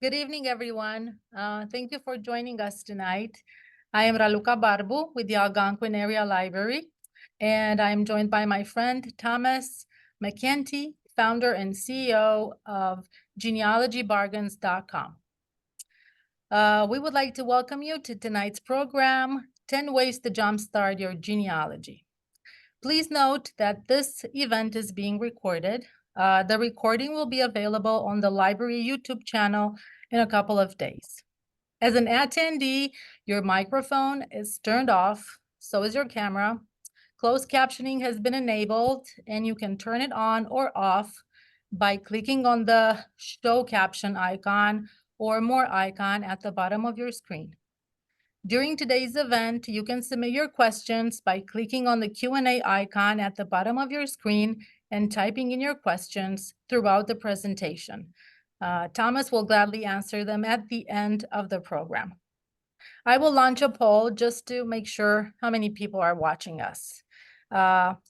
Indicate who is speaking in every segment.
Speaker 1: Good evening, everyone. Thank you for joining us tonight. I am Raluca Barbu with the Algonquin Area Library, and I'm joined by my friend Thomas MacEntee, founder and CEO of genealogybargains.com. We would like to welcome you to tonight's program, 10 Ways to Jumpstart Your Genealogy. Please note that this event is being recorded. The recording will be available on the library YouTube channel in a couple of days. As an attendee, your microphone is turned off, so is your camera. Closed captioning has been enabled, and you can turn it on or off by clicking on the show caption icon or more icon at the bottom of your screen. During today's event, you can submit your questions by clicking on the Q&A icon at the bottom of your screen and typing in your questions throughout the presentation. Thomas will gladly answer them at the end of the program. I will launch a poll just to make sure how many people are watching us.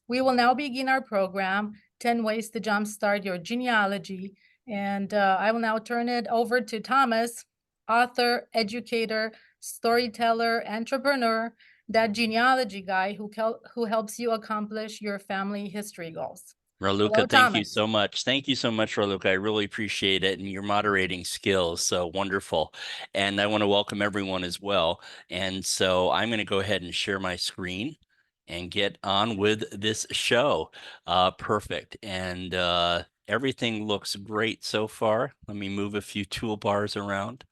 Speaker 1: We will now begin our program, 10 Ways to Jumpstart Your Genealogy. And I will now turn it over to Thomas, author, educator, storyteller, entrepreneur, that genealogy guy who helps you accomplish your family history goals. Hello,
Speaker 2: Raluca, thank you
Speaker 1: Thomas.
Speaker 2: so much. Thank you so much, Raluca. I really appreciate it. And your moderating skills, so wonderful. And I want to welcome everyone as well. And so I'm going to go ahead and share my screen and get on with this show. Perfect. And everything looks great so far. Let me move a few toolbars around.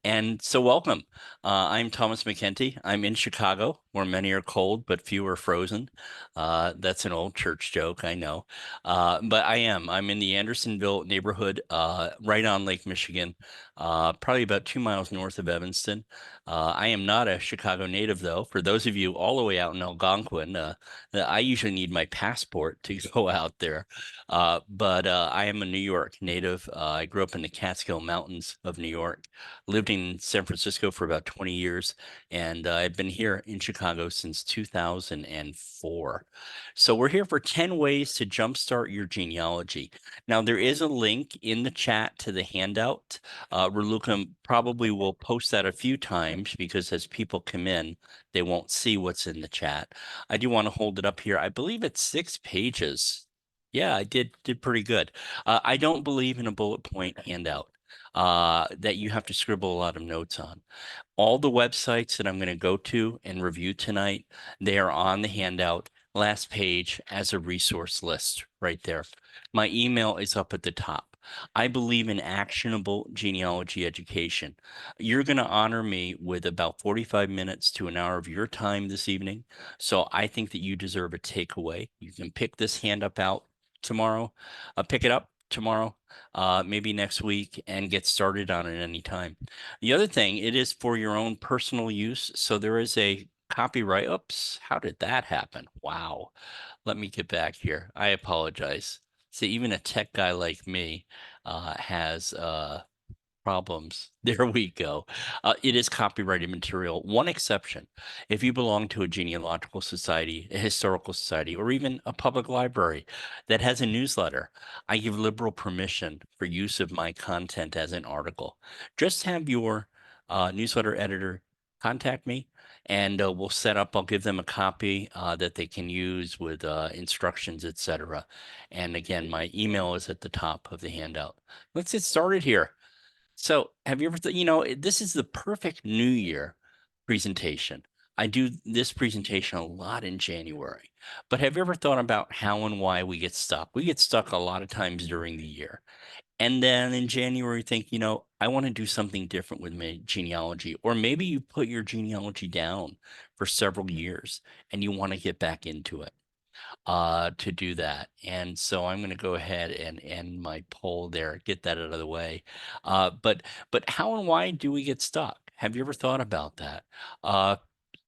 Speaker 2: And so welcome. I'm Thomas MacEntee. I'm in Chicago, where many are cold, but few are frozen. That's an old church joke, I know. But I'm in the Andersonville neighborhood, right on Lake Michigan, probably about 2 miles north of Evanston. I am not a Chicago native, though. For those of you all the way out in Algonquin, I usually need my passport to go out there. But I am a New York native. I grew up in the Catskill Mountains of New York, lived in San Francisco for about 20 years, and I've been here in Chicago since 2004. So we're here for 10 ways to jumpstart your genealogy. Now, there is a link in the chat to the handout. Raluca probably will post that a few times because as people come in, they won't see what's in the chat. I do want to hold it up here. I believe it's 6 pages. Yeah, I did pretty good. I don't believe in a bullet point handout that you have to scribble a lot of notes on. All the websites that I'm going to go to and review tonight, they are on the handout, last page as a resource list right there. My email is up at the top. I believe in actionable genealogy education. You're going to honor me with about 45 minutes to an hour of your time this evening. So I think that you deserve a takeaway. You can pick this hand up out tomorrow, pick it up tomorrow, maybe next week, and get started on it anytime. The other thing, it is for your own personal use. So there is a copyright. Oops, how did that happen? Wow. Let me get back here. I apologize. See, even a tech guy like me has problems. There we go. It is copyrighted material. One exception, if you belong to a genealogical society, a historical society, or even a public library that has a newsletter, I give liberal permission for use of my content as an article. Just have your newsletter editor contact me and we'll set up, I'll give them a copy that they can use with instructions, etc. And again, my email is at the top of the handout. Let's get started here. So have you ever this is the perfect New Year presentation. I do this presentation a lot in January, but have you ever thought about how and why we get stuck? We get stuck a lot of times during the year. And then in January, think, I want to do something different with my genealogy. Or maybe you put your genealogy down for several years and you want to get back into it to do that. And so I'm going to go ahead and end my poll there, get that out of the way. But how and why do we get stuck? Have you ever thought about that?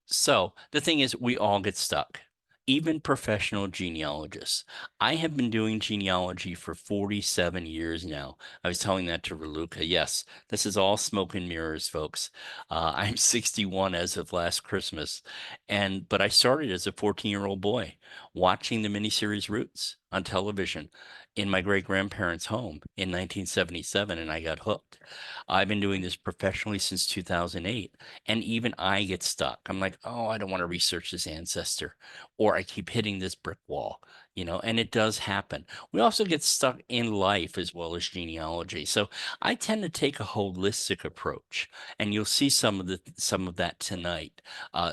Speaker 2: So the thing is, we all get stuck, even professional genealogists. I have been doing genealogy for 47 years now. I was telling that to Raluca. Yes, this is all smoke and mirrors, folks. I'm 61 as of last Christmas, but I started as a 14-year-old boy watching the miniseries Roots on television in my great grandparents' home in 1977, and I got hooked. I've been doing this professionally since 2008, and even I get stuck. I'm like, oh, I don't want to research this ancestor, or I keep hitting this brick wall, and it does happen. We also get stuck in life as well as genealogy. So I tend to take a holistic approach, and you'll see some of that tonight.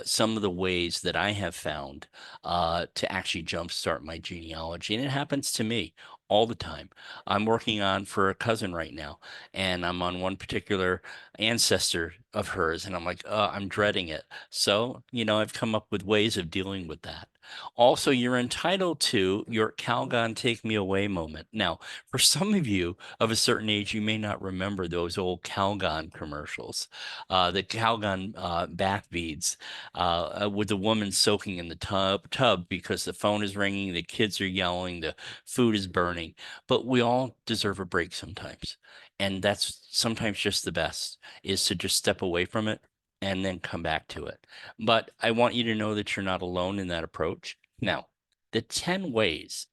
Speaker 2: Some of the ways that I have found to actually jumpstart my genealogy, and it happens to me all the time. I'm working on for a cousin right now, and I'm on one particular ancestor of hers, and I'm like, I'm dreading it. So, I've come up with ways of dealing with that. Also, you're entitled to your Calgon take me away moment. Now, for some of you of a certain age, you may not remember those old Calgon commercials, the Calgon bath beads with the woman soaking in the tub because the phone is ringing, the kids are yelling, the food is burning. But we all deserve a break sometimes. And that's sometimes just the best is to just step away from it and then come back to it. But I want you to know that you're not alone in that approach. Now, the 10 ways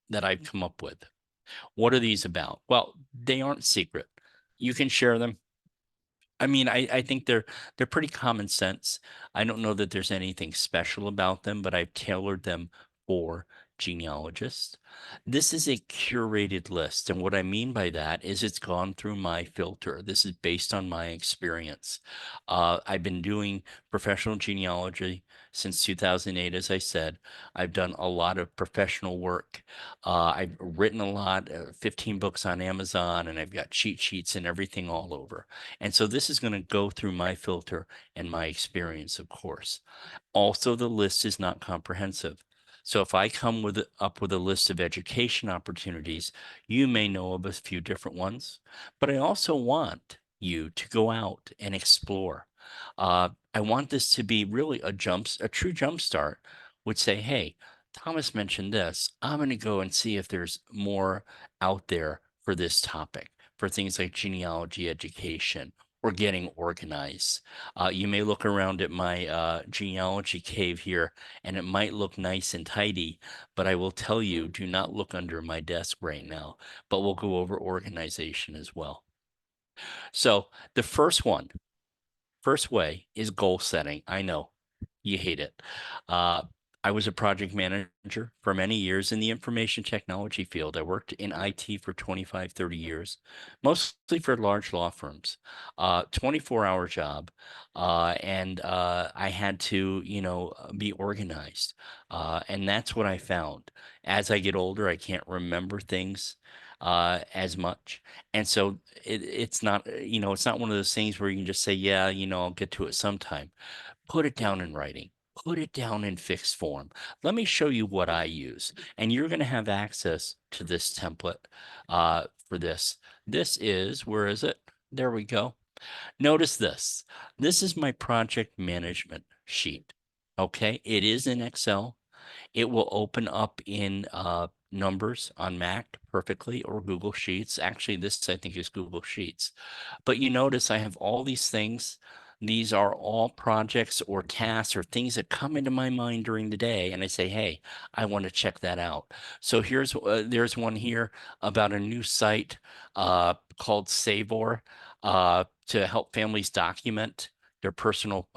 Speaker 2: that I've come up with, what are these about? Well, they aren't secret. You can share them. I mean, I think they're pretty common sense. I don't know that there's anything special about them, but I've tailored them for genealogists. This is a curated list, and what I mean by that is it's gone through my filter. This is based on my experience. I've been doing professional genealogy since 2008, as I said. I've done a lot of professional work. I've written a lot, 15 books on Amazon, and I've got cheat sheets and everything all over. And so this is going to go through my filter and my experience, of course. Also, the list is not comprehensive. So if I come up with a list of education opportunities, you may know of a few different ones, but I also want you to go out and explore. I want this to be really a true jump start would say, hey, Thomas mentioned this. I'm going to go and see if there's more out there for this topic, for things like genealogy education or getting organized. You may look around at my genealogy cave here, and it might look nice and tidy, but I will tell you, do not look under my desk right now. But we'll go over organization as well. So the first way is goal setting. I know you hate it. Uh, I was a project manager for many years in the information technology field. I worked in IT for 25, 30 years, mostly for large law firms, 24-hour job. And I had to, be organized. And that's what I found. As I get older, I can't remember things as much. And so it's not, it's not one of those things where you can just say, yeah, I'll get to it sometime. Put it down in writing. Put it down in fixed form. Let me show you what I use. And you're going to have access to this template for this. This is, where is it? There we go. Notice this. This is my project management sheet. Okay. It is in Excel. It will open up in Numbers on Mac perfectly or Google Sheets. Actually, this I think is Google Sheets. But you notice I have all these things. These are all projects or tasks or things that come into my mind during the day. And I say, hey, I want to check that out. So there's one here about a new site called Savor to help families document their personal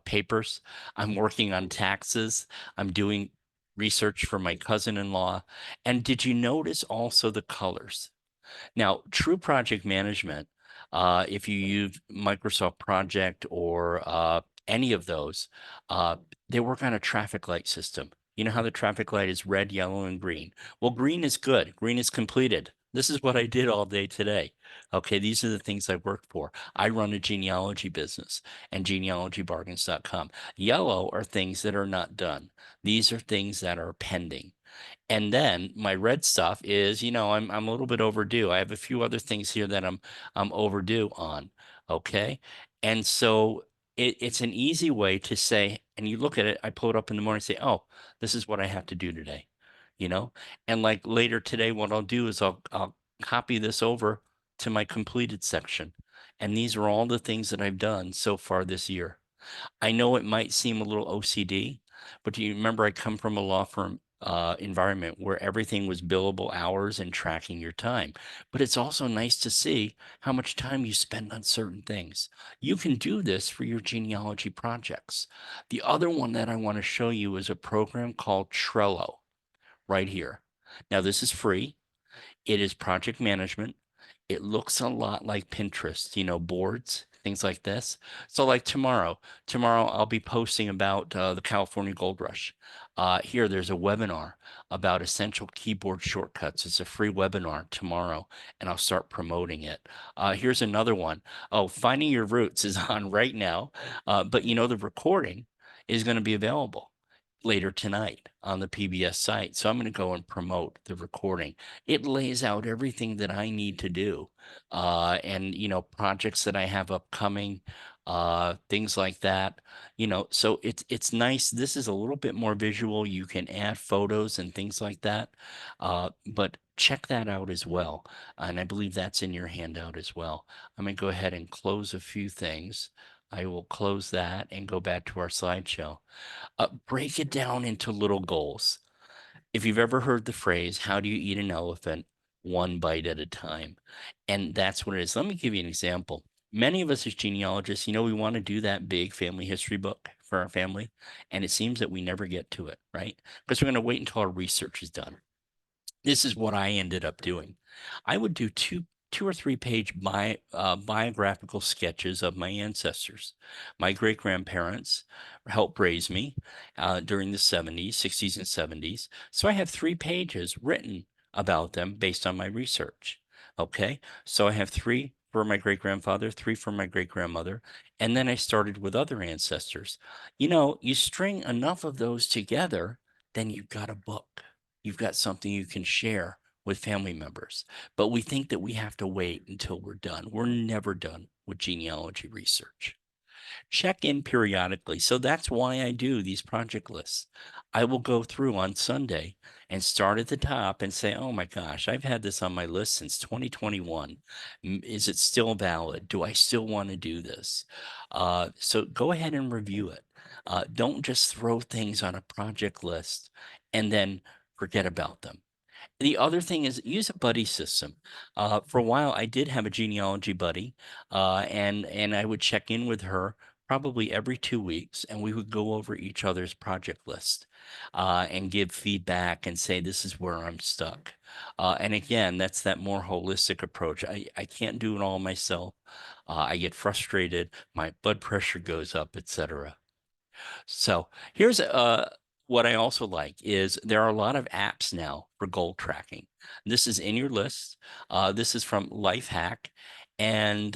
Speaker 2: papers. I'm working on taxes. I'm doing research for my cousin-in-law. And did you notice also the colors? Now, true project management, if you use Microsoft Project or any of those, uh, they work on a traffic light system. You know how the traffic light is red, yellow, and green? Well, green is good. Green is completed. This is what I did all day today. Okay, these are the things I work for. I run a genealogy business and genealogybargains.com. Yellow are things that are not done. These are things that are pending. And then my red stuff is, I'm a little bit overdue. I have a few other things here that I'm overdue on. Okay. And so it's an easy way to say, and you look at it, I pull it up in the morning and say, oh, this is what I have to do today, you know? And like later today, what I'll do is I'll copy this over to my completed section. And these are all the things that I've done so far this year. I know it might seem a little OCD, but do you remember I come from a law firm environment where everything was billable hours and tracking your time. But it's also nice to see how much time you spend on certain things. You can do this for your genealogy projects. The other one that I want to show you is a program called Trello right here. Now, this is free. It is project management. It looks a lot like Pinterest, boards, things like this. So, like tomorrow I'll be posting about the California Gold Rush. Here, there's a webinar about essential keyboard shortcuts. It's a free webinar tomorrow, and I'll start promoting it. Here's another one. Oh, Finding Your Roots is on right now, but the recording is going to be available later tonight on the PBS site. So I'm going to go and promote the recording. It lays out everything that I need to do, and projects that I have upcoming, things like that. So it's nice. This is a little bit more visual. You can add photos and things like that, but check that out as well. And I believe that's in your handout as well. I'm going to go ahead and close a few things. I will close that and go back to our slideshow. Break it down into little goals. If you've ever heard the phrase, how do you eat an elephant? One bite at a time. And that's what it is. Let me give you an example. Many of us as genealogists, we want to do that big family history book for our family. And it seems that we never get to it, right? Because we're going to wait until our research is done. This is what I ended up doing. I would do two or three page biographical sketches of my ancestors. My great grandparents helped raise me during the 70s, 60s, and 70s. So I have 3 pages written about them based on my research. Okay. So I have 3 for my great grandfather, 3 for my great grandmother. And then I started with other ancestors. You string enough of those together, then you've got a book. You've got something you can share with family members. But we think that we have to wait until we're done. We're never done with genealogy research. Check in periodically. So that's why I do these project lists. I will go through on Sunday and start at the top and say, oh my gosh, I've had this on my list since 2021. Is it still valid? Do I still want to do this? So go ahead and review it. Don't just throw things on a project list and then forget about them. The other thing is use a buddy system. For a while, I did have a genealogy buddy, and I would check in with her probably every 2 weeks, and we would go over each other's project list and give feedback and say, "This is where I'm stuck." And again, that's that more holistic approach. I can't do it all myself. I get frustrated. My blood pressure goes up, etc. So here's what I also like is there are a lot of apps now for goal tracking. This is in your list. This is from Lifehack, and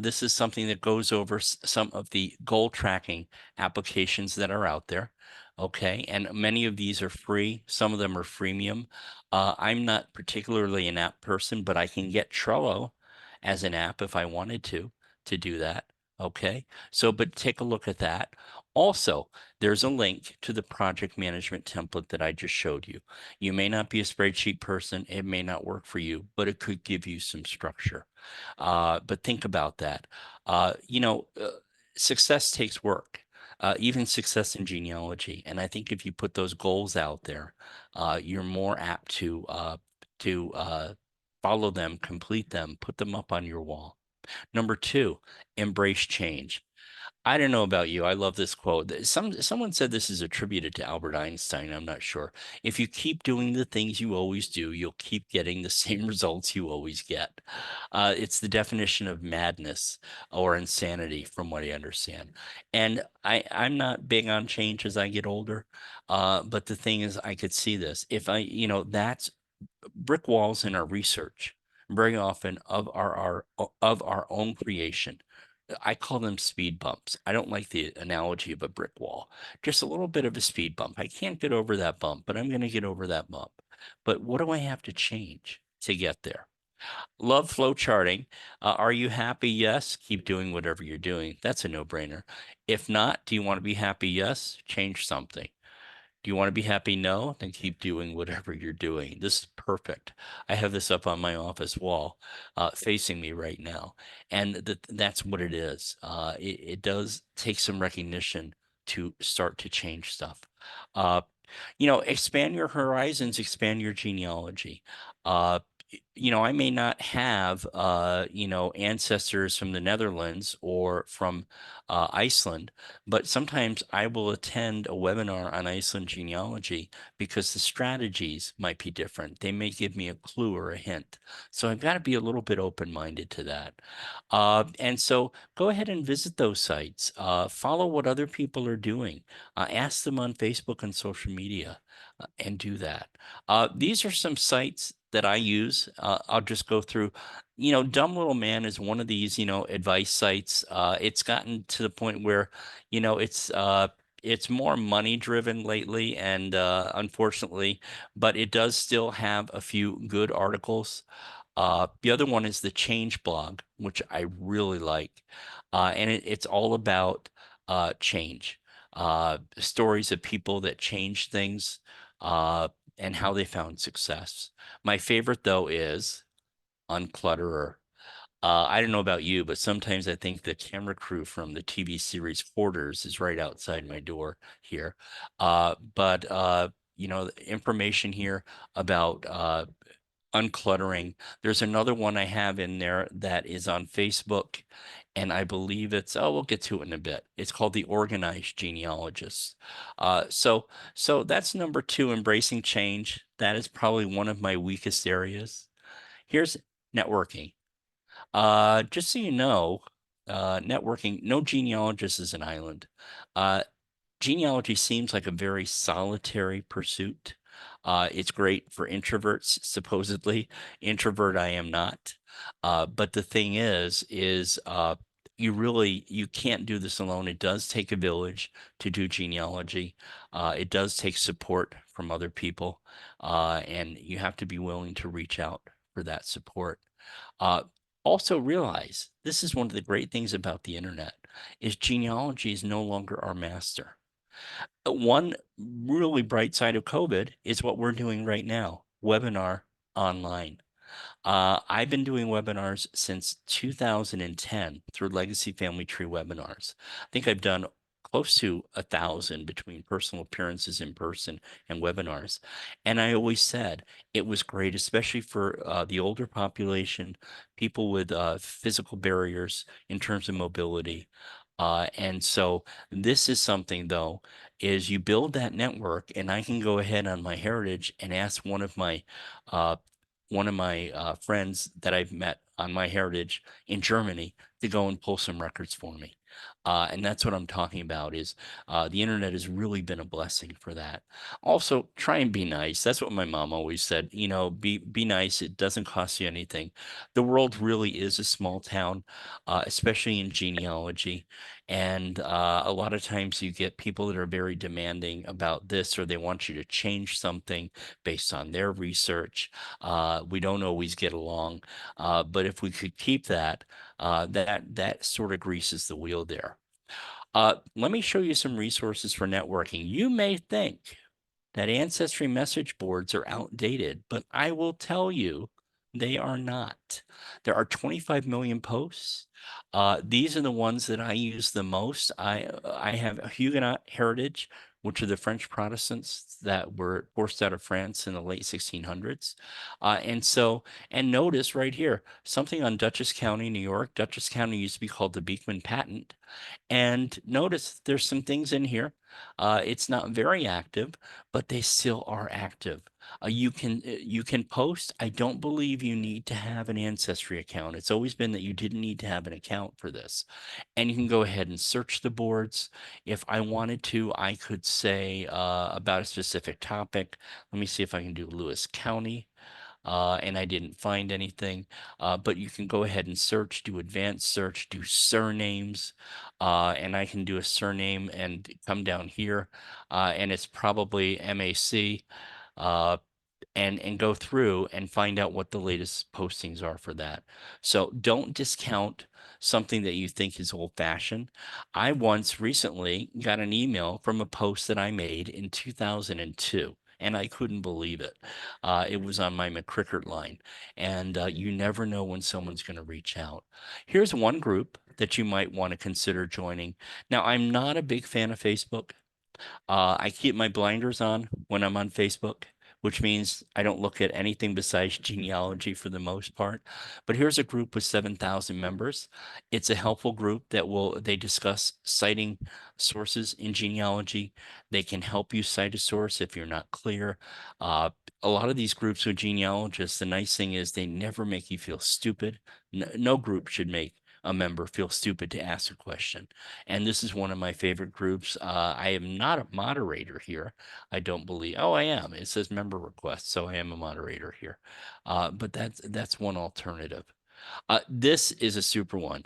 Speaker 2: this is something that goes over some of the goal tracking applications that are out there. Okay, and many of these are free. Some of them are freemium. I'm not particularly an app person, but I can get Trello as an app if I wanted to do that. Okay, so but take a look at that. Also, there's a link to the project management template that I just showed you. You may not be a spreadsheet person, it may not work for you, but it could give you some structure. But think about that. Success takes work, even success in genealogy. And I think if you put those goals out there, you're more apt to follow them, complete them, put them up on your wall. Number 2, embrace change. I don't know about you. I love this quote. Someone said this is attributed to Albert Einstein. I'm not sure. If you keep doing the things you always do, you'll keep getting the same results you always get. It's the definition of madness or insanity, from what I understand. And I'm not big on change as I get older. But the thing is, I could see this. If that's brick walls in our research, very often of our own creation. I call them speed bumps. I don't like the analogy of a brick wall. Just a little bit of a speed bump. I can't get over that bump, but I'm going to get over that bump. But what do I have to change to get there? Love flow charting. Are you happy? Yes. Keep doing whatever you're doing. That's a no-brainer. If not, do you want to be happy? Yes. Change something. Do you want to be happy? No, then keep doing whatever you're doing. This is perfect. I have this up on my office wall, facing me right now, and that's what it is. It does take some recognition to start to change stuff. Uh, Expand your horizons, expand your genealogy. Uh, I may not have, ancestors from the Netherlands or from Iceland, but sometimes I will attend a webinar on Iceland genealogy because the strategies might be different. They may give me a clue or a hint. So I've got to be a little bit open-minded to that. And so go ahead and visit those sites. Follow what other people are doing. Ask them on Facebook and social media and do that. These are some sites that I use. I'll just go through. Dumb Little Man is one of these, advice sites. It's gotten to the point where, it's more money driven lately, and unfortunately, but it does still have a few good articles. The other one is the Change blog, which I really like. And it's all about change, stories of people that change things, uh, and how they found success. My favorite, though, is Unclutterer. I don't know about you, but sometimes I think the camera crew from the TV series Hoarders is right outside my door here. But the information here about uncluttering. There's another one I have in there that is on Facebook, and I believe we'll get to it in a bit. It's called The Organized Genealogist. So that's number two, embracing change. That is probably one of my weakest areas. Here's networking. Just so you know, networking, no genealogist is an island. Uh, Genealogy seems like a very solitary pursuit. It's great for introverts, supposedly. Introvert, I am not. But the thing is you can't do this alone. It does take a village to do genealogy. It does take support from other people, and you have to be willing to reach out for that support. Uh, Also realize this is one of the great things about the internet is genealogy is no longer our master. One really bright side of COVID is what we're doing right now, webinar online. I've been doing webinars since 2010 through Legacy Family Tree webinars. I think I've done close to 1,000 between personal appearances in person and webinars. And I always said it was great, especially for the older population, people with physical barriers in terms of mobility. And so this is something though, is you build that network, and I can go ahead on my heritage and ask uh, friends that I've met on my heritage in Germany to go and pull some records for me. And that's what I'm talking about is the internet has really been a blessing for that. Also, try and be nice. That's what my mom always said. Be nice. It doesn't cost you anything. The world really is a small town, especially in genealogy. And a lot of times you get people that are very demanding about this, or they want you to change something based on their research. We don't always get along, but if we could keep that, that sort of greases the wheel there. Let me show you some resources for networking. You may think that ancestry message boards are outdated, but I will tell you they are not. There are 25 million posts. These are the ones that I use the most. I have a Huguenot heritage, which are the French Protestants that were forced out of France in the late 1600s. And notice right here, something on Dutchess County, New York. Dutchess County used to be called the Beekman Patent. And notice there's some things in here. It's not very active, but they still are active. You can post. I don't believe you need to have an ancestry account. It's always been that you didn't need to have an account for this. And you can go ahead and search the boards. If I wanted to, I could say about a specific topic. Let me see if I can do Lewis County. And I didn't find anything. But you can go ahead and search, do advanced search, do surnames, and I can do a surname and come down here, and it's probably MAC. Uh, and go through and find out what the latest postings are for that. So don't discount something that you think is old fashioned. I once recently got an email from a post that I made in 2002. And I couldn't believe it. It was on my McCrickert line. And you never know when someone's going to reach out. Here's one group that you might want to consider joining. Now, I'm not a big fan of Facebook. I keep my blinders on when I'm on Facebook, which means I don't look at anything besides genealogy for the most part. But here's a group with 7,000 members. It's a helpful group they discuss citing sources in genealogy. They can help you cite a source if you're not clear. Uh, a lot of these groups with genealogists, the nice thing is they never make you feel stupid. No group should make a member feel stupid to ask a question. And this is one of my favorite groups. I am not a moderator here. I don't believe. Oh, I am. It says member request, so I am a moderator here. But that's one alternative. This is a super one.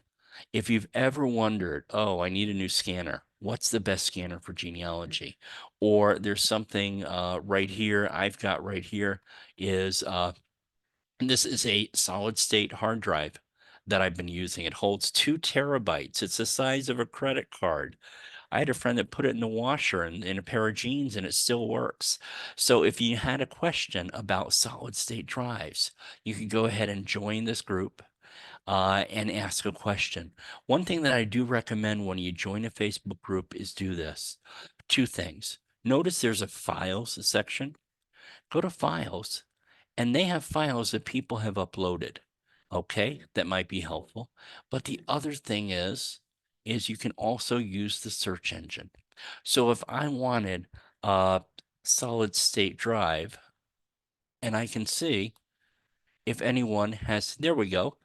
Speaker 2: If you've ever wondered, oh, I need a new scanner. What's the best scanner for genealogy? Or there's something right here. I've got right here is and this is a solid state hard drive that I've been using. It holds 2 terabytes. It's the size of a credit card. I had a friend that put it in the washer in a pair of jeans and it still works. So if you had a question about solid state drives, you can go ahead and join this group and ask a question. One thing that I do recommend when you join a Facebook group is do this. 2 things. Notice there's a files section. Go to files and they have files that people have uploaded. Okay, that might be helpful. But the other thing is you can also use the search engine. So if I wanted a solid state drive, and I can see if anyone has, there we go.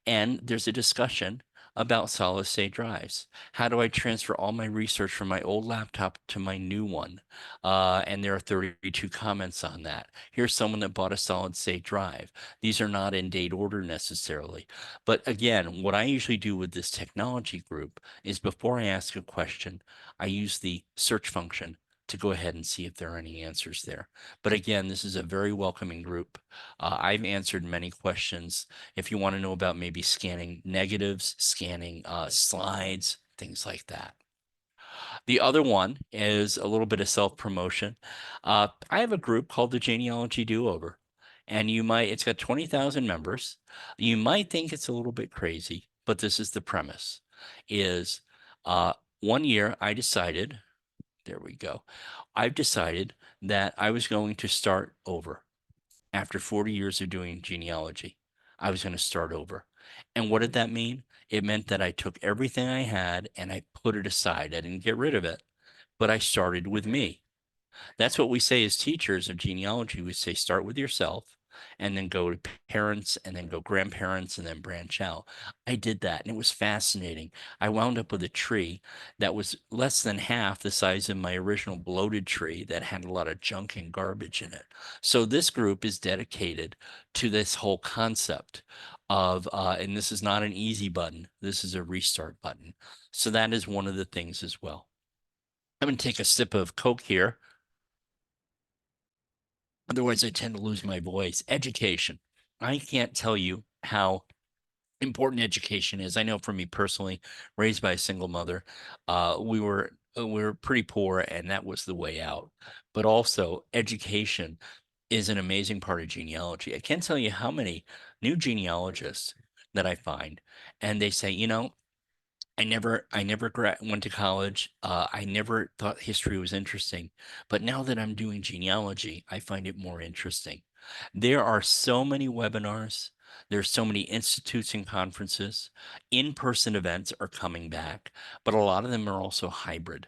Speaker 2: And there's a discussion about solid state drives. How do I transfer all my research from my old laptop to my new one? And there are 32 comments on that. Here's someone that bought a solid state drive. These are not in date order necessarily. But again, what I usually do with this technology group is before I ask a question, I use the search function to go ahead and see if there are any answers there. But again, this is a very welcoming group. I've answered many questions. If you want to know about maybe scanning negatives, scanning slides, things like that. The other one is a little bit of self promotion. I have a group called the Genealogy Do Over, and it's got 20,000 members. You might think it's a little bit crazy, but this is the premise: is uh, one year I decided, there we go, I've decided that I was going to start over after 40 years of doing genealogy. I was going to start over. And what did that mean? It meant that I took everything I had and I put it aside. I didn't get rid of it, but I started with me. That's what we say as teachers of genealogy. We say start with yourself and then go to parents and then go grandparents and then branch out. I did that and it was fascinating. I wound up with a tree that was less than half the size of my original bloated tree that had a lot of junk and garbage in it. So this group is dedicated to this whole concept of, and this is not an easy button, this is a restart button. So that is one of the things as well. I'm going to take a sip of Coke here. Otherwise, I tend to lose my voice. Education. I can't tell you how important education is. I know for me personally, raised by a single mother, we were pretty poor, and that was the way out. But also, education is an amazing part of genealogy. I can't tell you how many new genealogists that I find, and they say, I never went to college. I never thought history was interesting, but now that I'm doing genealogy, I find it more interesting. There are so many webinars. There's so many institutes and conferences. In-person events are coming back, but a lot of them are also hybrid.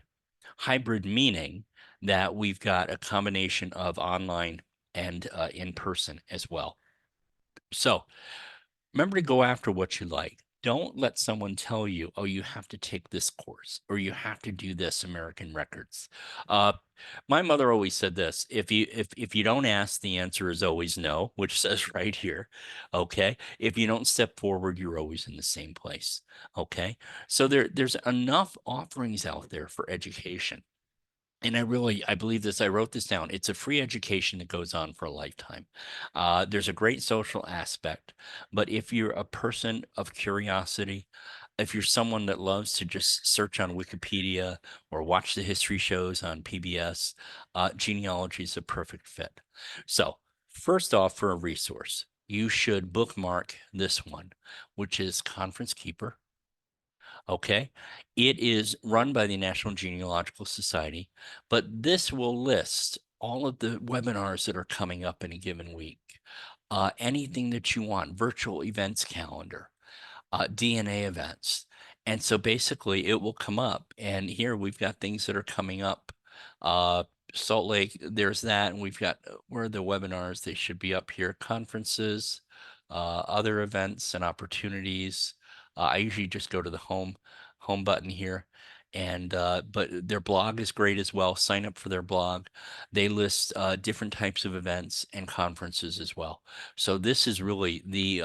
Speaker 2: Hybrid meaning that we've got a combination of online and in-person as well. So remember to go after what you like. Don't let someone tell you, oh, you have to take this course or you have to do this American records. Uh, my mother always said this: if you don't ask, the answer is always no, which says right here. Okay. If you don't step forward, you're always in the same place. Okay. So there's enough offerings out there for education. And I believe this. I wrote this down. It's a free education that goes on for a lifetime. There's a great social aspect, but if you're a person of curiosity, if you're someone that loves to just search on Wikipedia or watch the history shows on PBS, genealogy is a perfect fit. So, first off, for a resource, you should bookmark this one, which is Conference Keeper. Okay. It is run by the National Genealogical Society, but this will list all of the webinars that are coming up in a given week. Anything that you want, virtual events calendar, DNA events. And so basically it will come up. And here we've got things that are coming up. Uh, Salt Lake, there's that. And we've got where are the webinars? They should be up here. Conferences, other events and opportunities. I usually just go to the home button here. And but their blog is great as well. Sign up for their blog. They list different types of events and conferences as well. So this is really the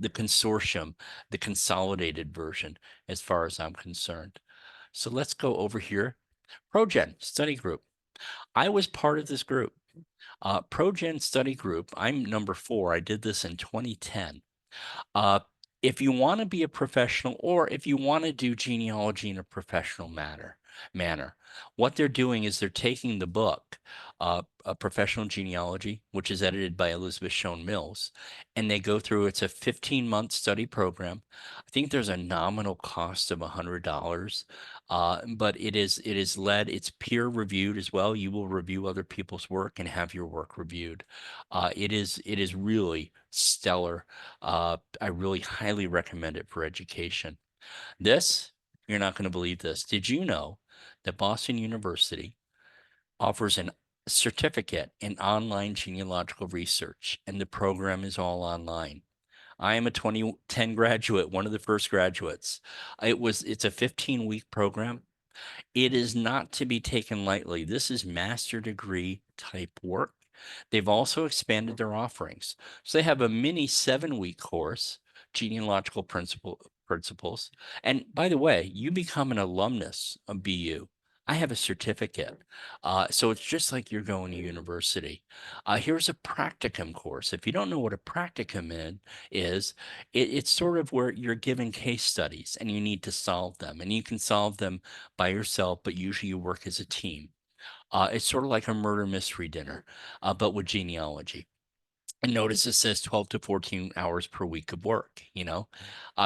Speaker 2: consortium, the consolidated version, as far as I'm concerned. So let's go over here. ProGen study group. I was part of this group. ProGen study group. I'm number 4. I did this in 2010. Uh, if you want to be a professional, or if you want to do genealogy in a professional manner, what they're doing is they're taking the book, a professional genealogy, which is edited by Elizabeth Schoen Mills, and they go through. It's a 15-month study program. I think there's a nominal cost of $100, but it is led. It's peer reviewed as well. You will review other people's work and have your work reviewed. It is really stellar. I really highly recommend it for education. This, you're not going to believe this. Did you know that Boston University offers a certificate in online genealogical research, and the program is all online? I am a 2010 graduate, one of the first graduates. It's a 15-week program. It is not to be taken lightly. This is master degree type work. They've also expanded their offerings. So they have a mini 7-week course, genealogical principles. And by the way, you become an alumnus of BU. I have a certificate. So it's just like you're going to university. Here's a practicum course. If you don't know what a practicum is, it's sort of where you're given case studies and you need to solve them. And you can solve them by yourself, but usually you work as a team. It's sort of like a murder mystery dinner, but with genealogy. And notice it says 12 to 14 hours per week of work, you know.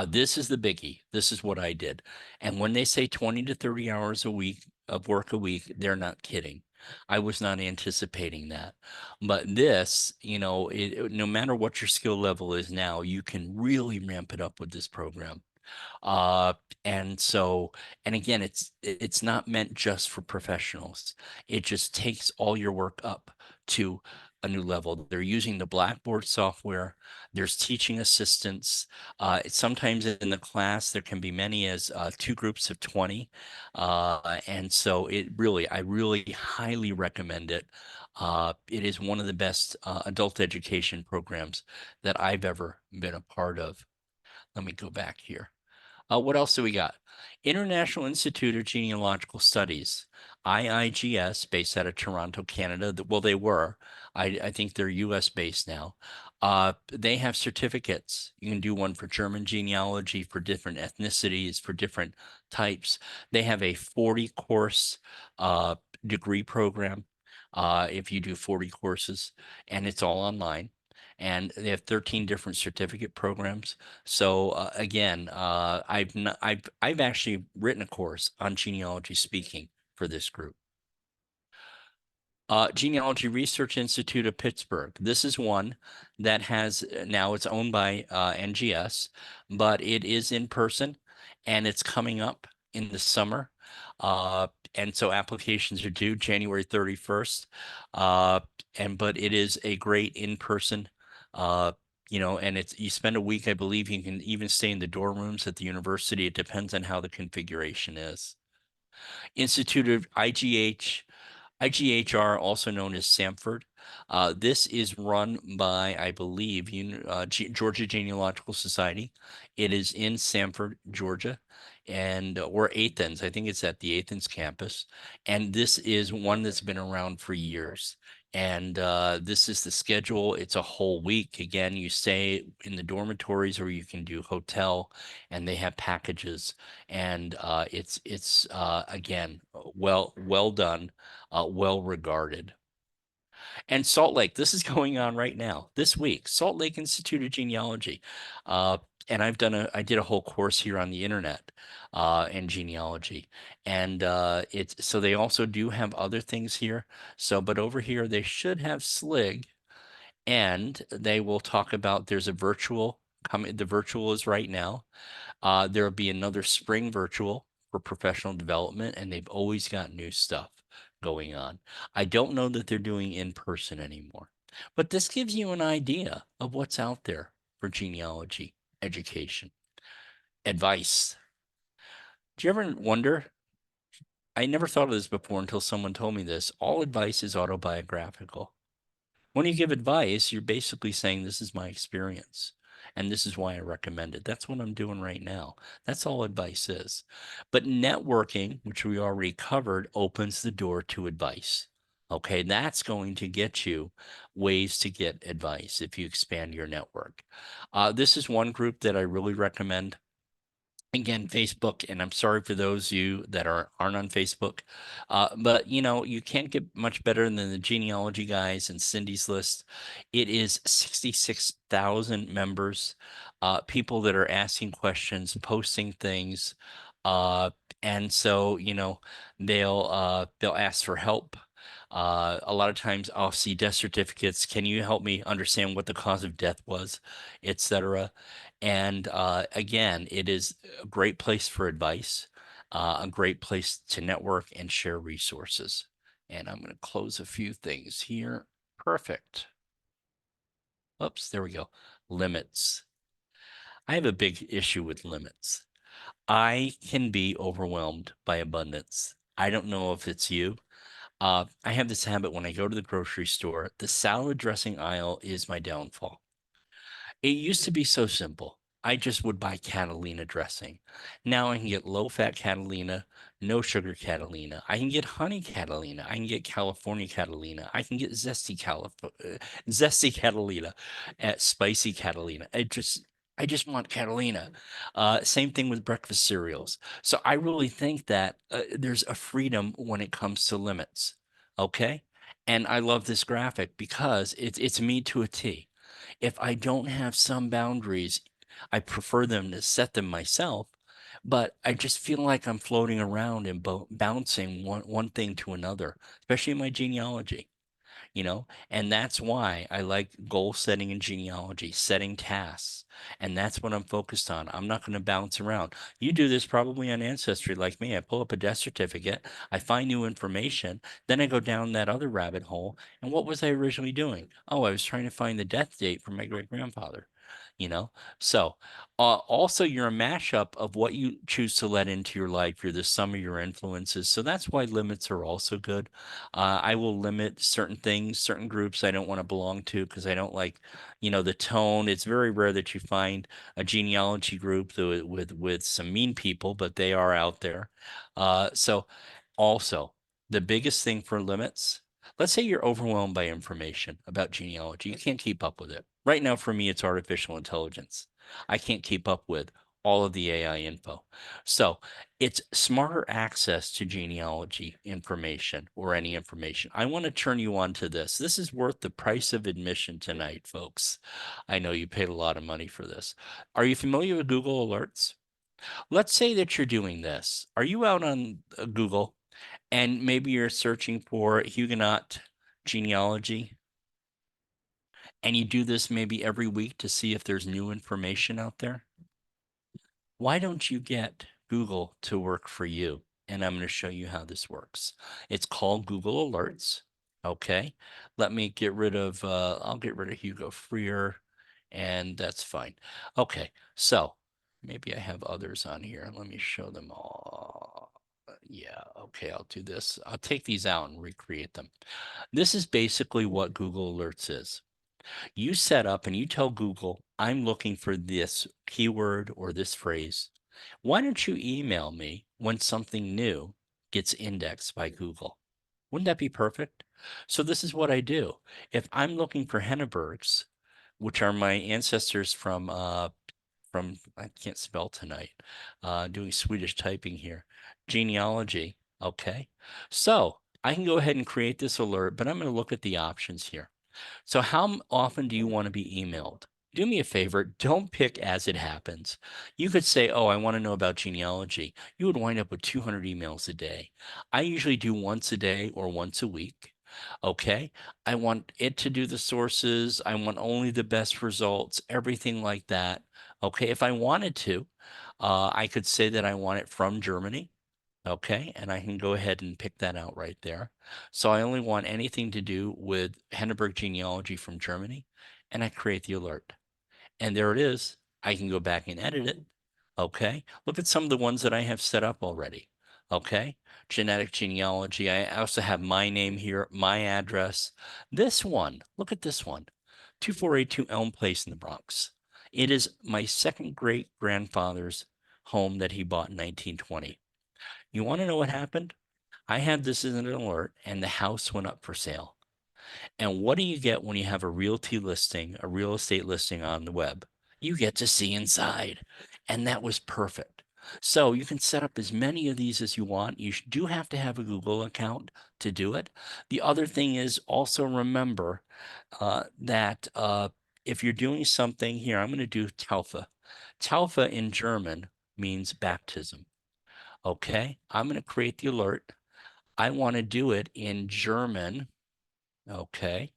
Speaker 2: This is the biggie. This is what I did. And when they say 20 to 30 hours a week of work a week, they're not kidding. I was not anticipating that. But this, no matter what your skill level is now, you can really ramp it up with this program. Uh, and so, and again, it's not meant just for professionals. It just takes all your work up to a new level. They're using the Blackboard software. There's teaching assistants. Sometimes in the class, there can be many as 2 groups of 20. And so I really highly recommend it. It is one of the best adult education programs that I've ever been a part of. Let me go back here. What else do we got? International Institute of Genealogical Studies, IIGS, based out of Toronto, Canada. Well, they were. I think they're US based now. They have certificates. You can do one for German genealogy, for different ethnicities, for different types. They have a 40-course degree program if you do 40 courses, and it's all online. And they have 13 different certificate programs. So again, I've actually written a course on genealogy speaking for this group. Genealogy Research Institute of Pittsburgh. This is one that has now it's owned by NGS, but it is in person and it's coming up in the summer. And so applications are due January 31st. But it is a great in-person, and you spend a week, I believe you can even stay in the dorm rooms at the university. It depends on how the configuration is. Institute of IGHR, also known as Samford. This is run by, I believe, Georgia Genealogical Society. It is in Samford, Georgia, or Athens. I think it's at the Athens campus. And this is one that's been around for years. And this is the schedule. It's a whole week. Again, you stay in the dormitories or you can do hotel, and they have packages. And it's again well done, well regarded. And Salt Lake, this is going on right now, this week. Salt Lake Institute of Genealogy. Uh, and I did a whole course here on the internet in genealogy. And so they also do have other things here. So, but over here, they should have SLIG, and they will talk about there's a virtual coming. The virtual is right now. There will be another spring virtual for professional development, and they've always got new stuff going on. I don't know that they're doing in person anymore, but this gives you an idea of what's out there for genealogy education. Advice. Do you ever wonder? I never thought of this before until someone told me this. All advice is autobiographical. When you give advice, you're basically saying, this is my experience and this is why I recommend it. That's what I'm doing right now. That's all advice is. But networking, which we already covered, opens the door to advice. Okay, that's going to get you ways to get advice if you expand your network. This is one group that I really recommend. Again, Facebook, and I'm sorry for those of you that aren't on Facebook, but you can't get much better than the genealogy guys and Cindy's list. It is 66,000 members, people that are asking questions, posting things, uh, and so they'll ask for help. A lot of times I'll see death certificates. Can you help me understand what the cause of death was, etc. And again, it is a great place for advice, a great place to network and share resources. And I'm going to close a few things here. Perfect. Oops, there we go. Limits. I have a big issue with limits. I can be overwhelmed by abundance. I don't know if it's you. I have this habit when I go to the grocery store, the salad dressing aisle is my downfall. It used to be so simple. I just would buy Catalina dressing. Now I can get low fat Catalina, no sugar Catalina. I can get honey Catalina. I can get California Catalina. I can get zesty Catalina, spicy Catalina. I just want Catalina. Same thing with breakfast cereals. So I really think that there's a freedom when it comes to limits. Okay. And I love this graphic because it's me to a T. If I don't have some boundaries, I prefer them to set them myself, but I just feel like I'm floating around and bouncing one thing to another, especially in my genealogy, and that's why I like goal setting in genealogy, setting tasks. And that's what I'm focused on. I'm not going to bounce around. You do this probably on Ancestry like me. I pull up a death certificate, I find new information, then I go down that other rabbit hole. And what was I originally doing? Oh, I was trying to find the death date for my great grandfather. You know, so also you're a mashup of what you choose to let into your life. You're the sum of your influences. So that's why limits are also good. I will limit certain things, certain groups I don't want to belong to because I don't like, the tone. It's very rare that you find a genealogy group with some mean people, but they are out there. So also the biggest thing for limits, let's say you're overwhelmed by information about genealogy. You can't keep up with it. Right now, for me, it's artificial intelligence. I can't keep up with all of the AI info. So it's smarter access to genealogy information or any information. I want to turn you on to this. This is worth the price of admission tonight, folks. I know you paid a lot of money for this. Are you familiar with Google Alerts? Let's say that you're doing this. Are you out on Google and maybe you're searching for Huguenot genealogy and you do this maybe every week to see if there's new information out there? Why don't you get Google to work for you? And I'm going to show you how this works. It's called Google Alerts. Okay. Let me get rid of, I'll get rid of Hugo Freer, and that's fine. Okay. So maybe I have others on here. Let me show them all. Yeah. Okay. I'll do this. I'll take these out and recreate them. This is basically what Google Alerts is. You set up and you tell Google, I'm looking for this keyword or this phrase. Why don't you email me when something new gets indexed by Google? Wouldn't that be perfect? So this is what I do. If I'm looking for Hennebergs, which are my ancestors from I can't spell tonight, doing Swedish typing here, genealogy. Okay. So I can go ahead and create this alert, but I'm going to look at the options here. So, how often do you want to be emailed? Do me a favor, don't pick as it happens. You could say, oh, I want to know about genealogy. You would wind up with 200 emails a day. I usually do once a day or once a week. Okay. I want it to do the sources. I want only the best results, everything like that. Okay. If I wanted to, I could say that I want it from Germany. Okay, and I can go ahead and pick that out right there. So I only want anything to do with Henneberg genealogy from Germany, and I create the alert. And there it is. I can go back and edit it. Okay, look at some of the ones that I have set up already. Okay, genetic genealogy. I also have my name here, my address. This one, look at this one, 2482 Elm Place in the Bronx. It is my second great grandfather's home that he bought in 1920. You want to know what happened? I had this as an alert, and the house went up for sale. And what do you get when you have a realty listing, a real estate listing on the web? You get to see inside. And that was perfect. So you can set up as many of these as you want. You do have to have a Google account to do it. The other thing is also remember that if you're doing something here, I'm going to do Taufe. Taufe in German means baptism. Okay, I'm going to create the alert. I want to do it in German. Okay.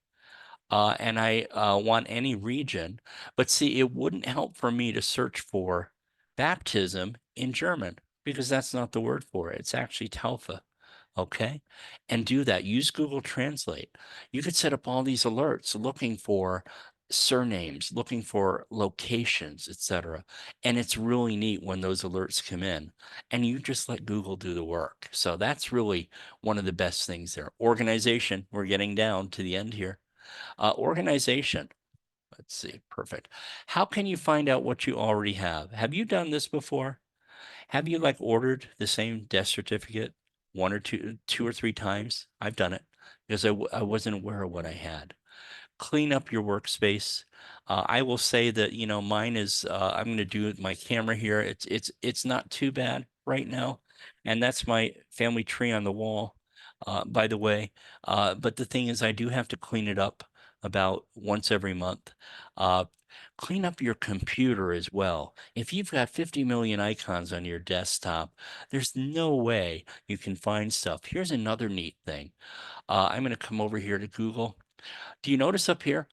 Speaker 2: And I want any region. But see, it wouldn't help for me to search for baptism in German because that's not the word for it. It's actually Taufe. Okay. And do that. Use Google Translate. You could set up all these alerts looking for surnames, looking for locations, etc. And it's really neat when those alerts come in and you just let Google do the work. So that's really one of the best things there. Organization. We're getting down to the end here. Organization. Let's see. Perfect. How can you find out what you already have? Have you done this before? Have you like ordered the same death certificate one or two or three times? I've done it because I wasn't aware of what I had. Clean up your workspace. I will say that mine is. I'm going to do my camera here. It's not too bad right now, and that's my family tree on the wall. By the way, but the thing is, I do have to clean it up about once every month. Uh, Clean up your computer as well. If you've got 50 million icons on your desktop, there's no way you can find stuff. Here's another neat thing. I'm going to come over here to Google. Do you notice up here?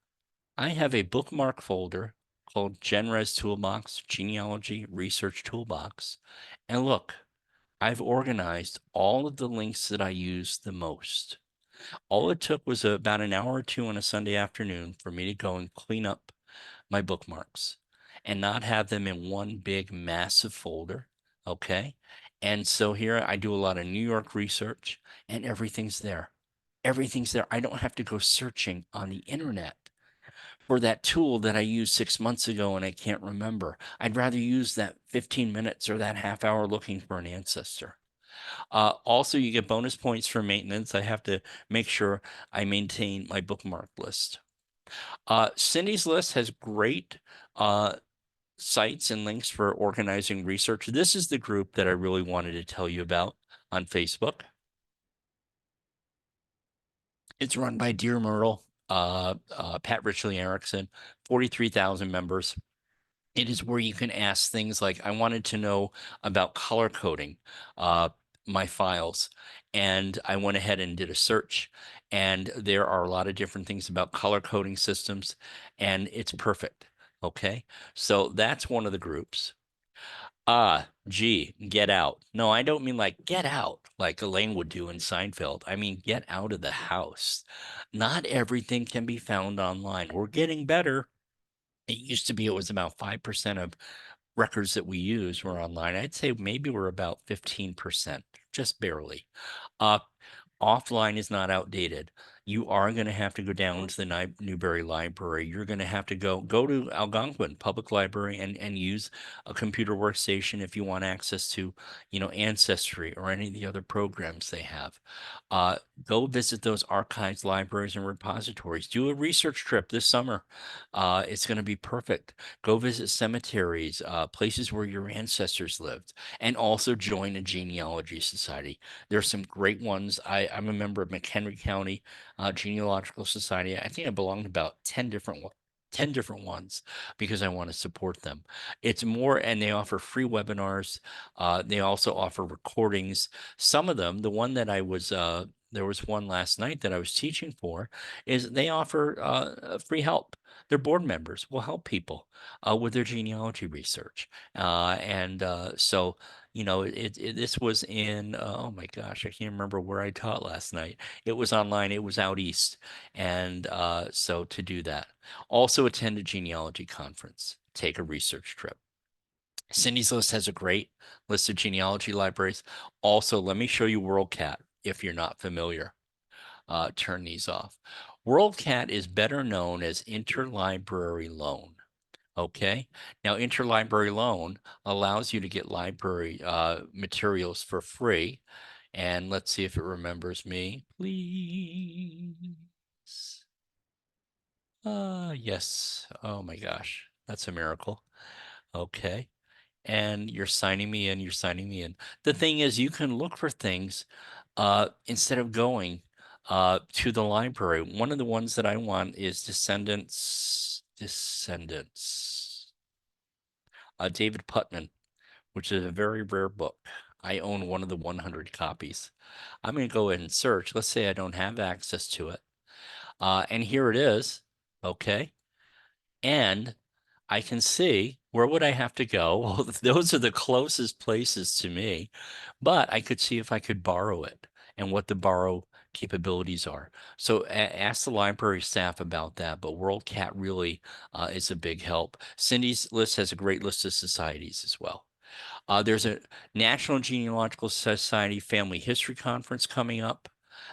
Speaker 2: I have a bookmark folder called GenRes Toolbox, Genealogy Research Toolbox. And look, I've organized all of the links that I use the most. All it took was about an hour or two on a Sunday afternoon for me to go and clean up my bookmarks and not have them in one big massive folder. Okay. And so here I do a lot of New York research and everything's there. Everything's there. I don't have to go searching on the internet for that tool that I used 6 months ago and I can't remember. I'd rather use that 15 minutes or that half hour looking for an ancestor. Also, you get bonus points for maintenance. I have to make sure I maintain my bookmark list. Cindy's list has great sites and links for organizing research. This is the group that I really wanted to tell you about on Facebook. It's run by Dear Myrtle, Pat Richley Erickson, 43,000 members. It is where you can ask things like, I wanted to know about color coding my files. And I went ahead and did a search. And there are a lot of different things about color coding systems, and it's perfect. Okay. So that's one of the groups. Gee, get out. No, I don't mean like get out, like Elaine would do in Seinfeld. I mean, get out of the house. Not everything can be found online. We're getting better. It used to be it was about 5% of records that we use were online. I'd say maybe we're about 15%, just barely. Uh, Offline is not outdated. you are going to have to go down to the Newberry Library. You're going to have to go to Algonquin Public Library and use a computer workstation if you want access to, Ancestry or any of the other programs they have. Uh, Go visit those archives, libraries, and repositories. Do a research trip this summer. It's going to be perfect. Go visit cemeteries, places where your ancestors lived, and also join a genealogy society. There's some great ones. I'm a member of McHenry County Genealogical Society. I think I belong to about 10 different ones because I want to support them. It's more, and they offer free webinars. They also offer recordings. Some of them, the one that there was one last night that I was teaching for, is they offer free help. Their board members will help people with their genealogy research. So, this was in, oh my gosh, I can't remember where I taught last night. It was online, it was out east. And so to do that, also attend a genealogy conference, take a research trip. Cindy's list has a great list of genealogy libraries. Also, let me show you WorldCat if you're not familiar. Turn these off. WorldCat is better known as Interlibrary Loan. Okay. Now, interlibrary loan allows you to get library materials for free. And let's see if it remembers me. Please. Yes. Oh my gosh. That's a miracle. Okay. And you're signing me in. You're signing me in. The thing is, you can look for things instead of going to the library. One of the ones that I want is Descendants. David Putnam, which is a very rare book. I own one of the 100 copies. I'm going to go ahead and search. Let's say I don't have access to it. And here it is. Okay. And I can see where would I have to go? Well, those are the closest places to me, but I could see if I could borrow it and what the borrow capabilities are. So ask the library staff about that, but WorldCat really is a big help. Cindy's list has a great list of societies as well. There's a National Genealogical Society Family History Conference coming up.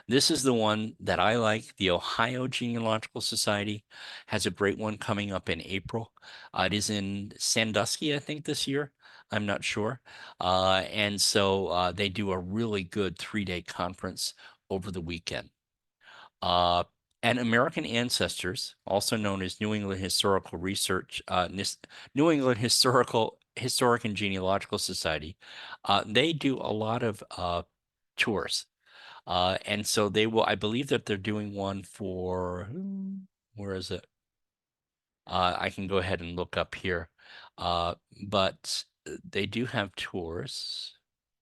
Speaker 2: This is the one that I like. The Ohio Genealogical Society has a great one coming up in April. It is in Sandusky, I think, this year. I'm not sure. And so they do a really good 3-day conference over the weekend. Uh, and American Ancestors, also known as New England Historical Research, New England Historic and Genealogical Society, they do a lot of tours. And so they will, I believe that they're doing one for, where is it? I can go ahead and look up here. But they do have tours.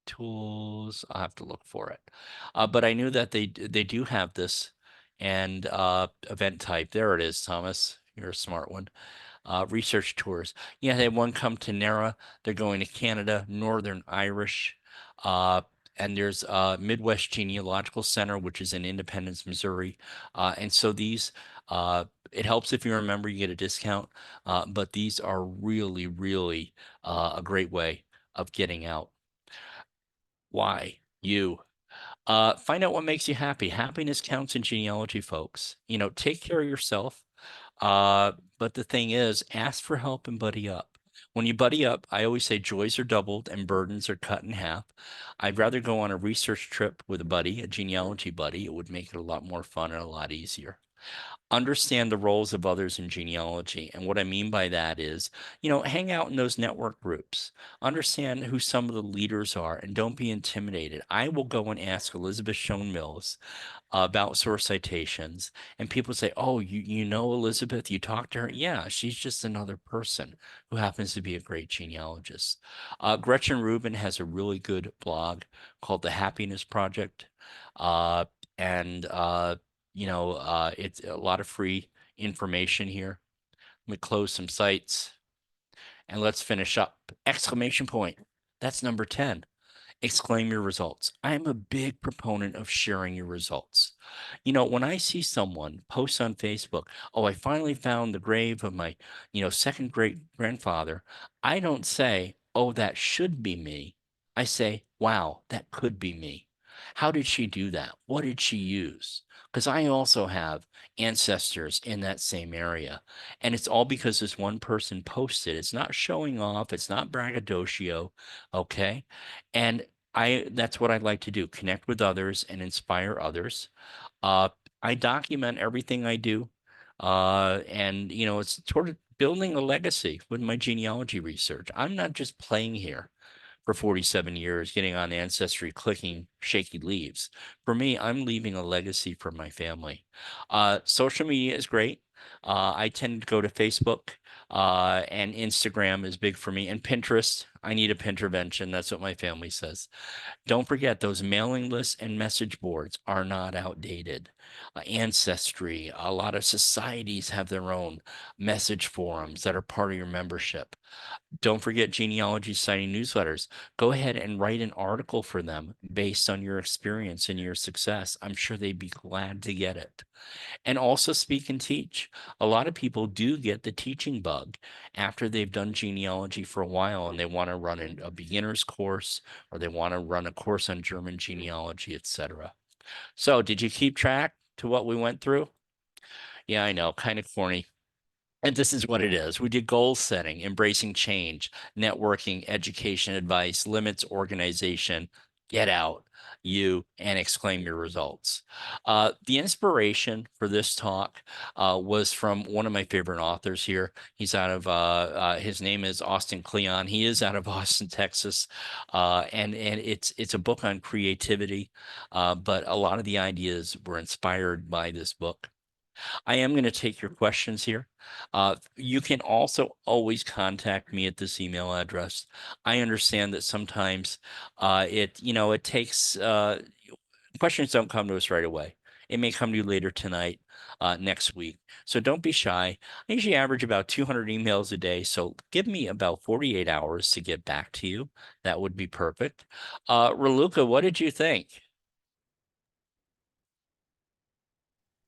Speaker 2: Tools, I'll have to look for it. But I knew that they do have this and event type. There it is, Thomas. You're a smart one. Research tours. Yeah, they have one come to Nara. They're going to Canada, Northern Irish. Uh, and there's Midwest Genealogical Center, which is in Independence, Missouri. And so these, it helps if you're a member, you get a discount. But these are really, really a great way of getting out. Why? You. Find out what makes you happy. Happiness counts in genealogy, folks. Take care of yourself. But the thing is, ask for help and buddy up. When you buddy up, I always say joys are doubled and burdens are cut in half. I'd rather go on a research trip with a buddy, a genealogy buddy. It would make it a lot more fun and a lot easier. Understand the roles of others in genealogy. And what I mean by that is, hang out in those network groups, understand who some of the leaders are, and don't be intimidated. I will go and ask Elizabeth Schoen Mills about source citations, and people say, "Oh, you know Elizabeth? You talked to her? Yeah, she's just another person who happens to be a great genealogist." Gretchen Rubin has a really good blog called The Happiness Project, uh, and it's a lot of free information here. Let me close some sites and let's finish up. Exclamation point. That's number 10. Exclaim your results. I am a big proponent of sharing your results. When I see someone post on Facebook, "Oh, I finally found the grave of my, second great grandfather," I don't say, "Oh, that should be me." I say, "Wow, that could be me. How did she do that? What did she use?" because I also have ancestors in that same area. And it's all because this one person posted. It's not showing off, it's not braggadocio. Okay. And that's what I like to do, connect with others and inspire others. Uh, I document everything I do. And, it's sort of building a legacy with my genealogy research. I'm not just playing here for 47 years, getting on Ancestry, clicking shaky leaves. For me, I'm leaving a legacy for my family. Social media is great. I tend to go to Facebook, and Instagram is big for me, and Pinterest. I need a Pintervention. That's what my family says. Don't forget, those mailing lists and message boards are not outdated. Ancestry, a lot of societies have their own message forums that are part of your membership. Don't forget genealogy citing newsletters. Go ahead and write an article for them based on your experience and your success. I'm sure they'd be glad to get it. And also speak and teach. A lot of people do get the teaching bug after they've done genealogy for a while and they want to run a beginner's course or they want to run a course on German genealogy, etc. So, did you keep track to what we went through? Yeah, I know, kind of corny. And this is what it is. We did goal setting, embracing change, networking, education advice, limits, organization, get out, you, and exclaim your results. The inspiration for this talk was from one of my favorite authors here. He's out of, his name is Austin Kleon. He is out of Austin, Texas. And it's a book on creativity, but a lot of the ideas were inspired by this book. I am going to take your questions here. You can also always contact me at this email address. I understand that sometimes it takes questions don't come to us right away. It may come to you later tonight, next week. So don't be shy. I usually average about 200 emails a day. So give me about 48 hours to get back to you. That would be perfect. Raluca, what did you think?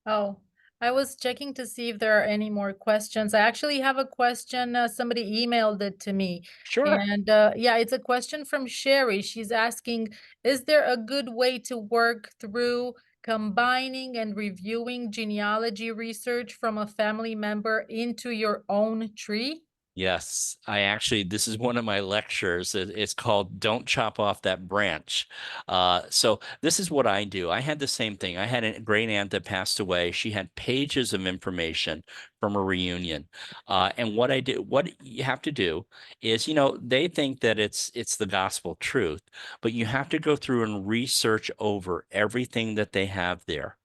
Speaker 1: Oh, I was checking to see if there are any more questions. I actually have a question. Somebody emailed it to me.
Speaker 2: Sure.
Speaker 1: And yeah, it's a question from Sherry. She's asking, is there a good way to work through combining and reviewing genealogy research from a family member into your own tree?
Speaker 2: Yes, this is one of my lectures. It's called Don't Chop Off That Branch. So this is what I do. I had the same thing. I had a great aunt that passed away. She had pages of information from a reunion. And what you have to do is, they think that it's the gospel truth, but you have to go through and research over everything that they have there.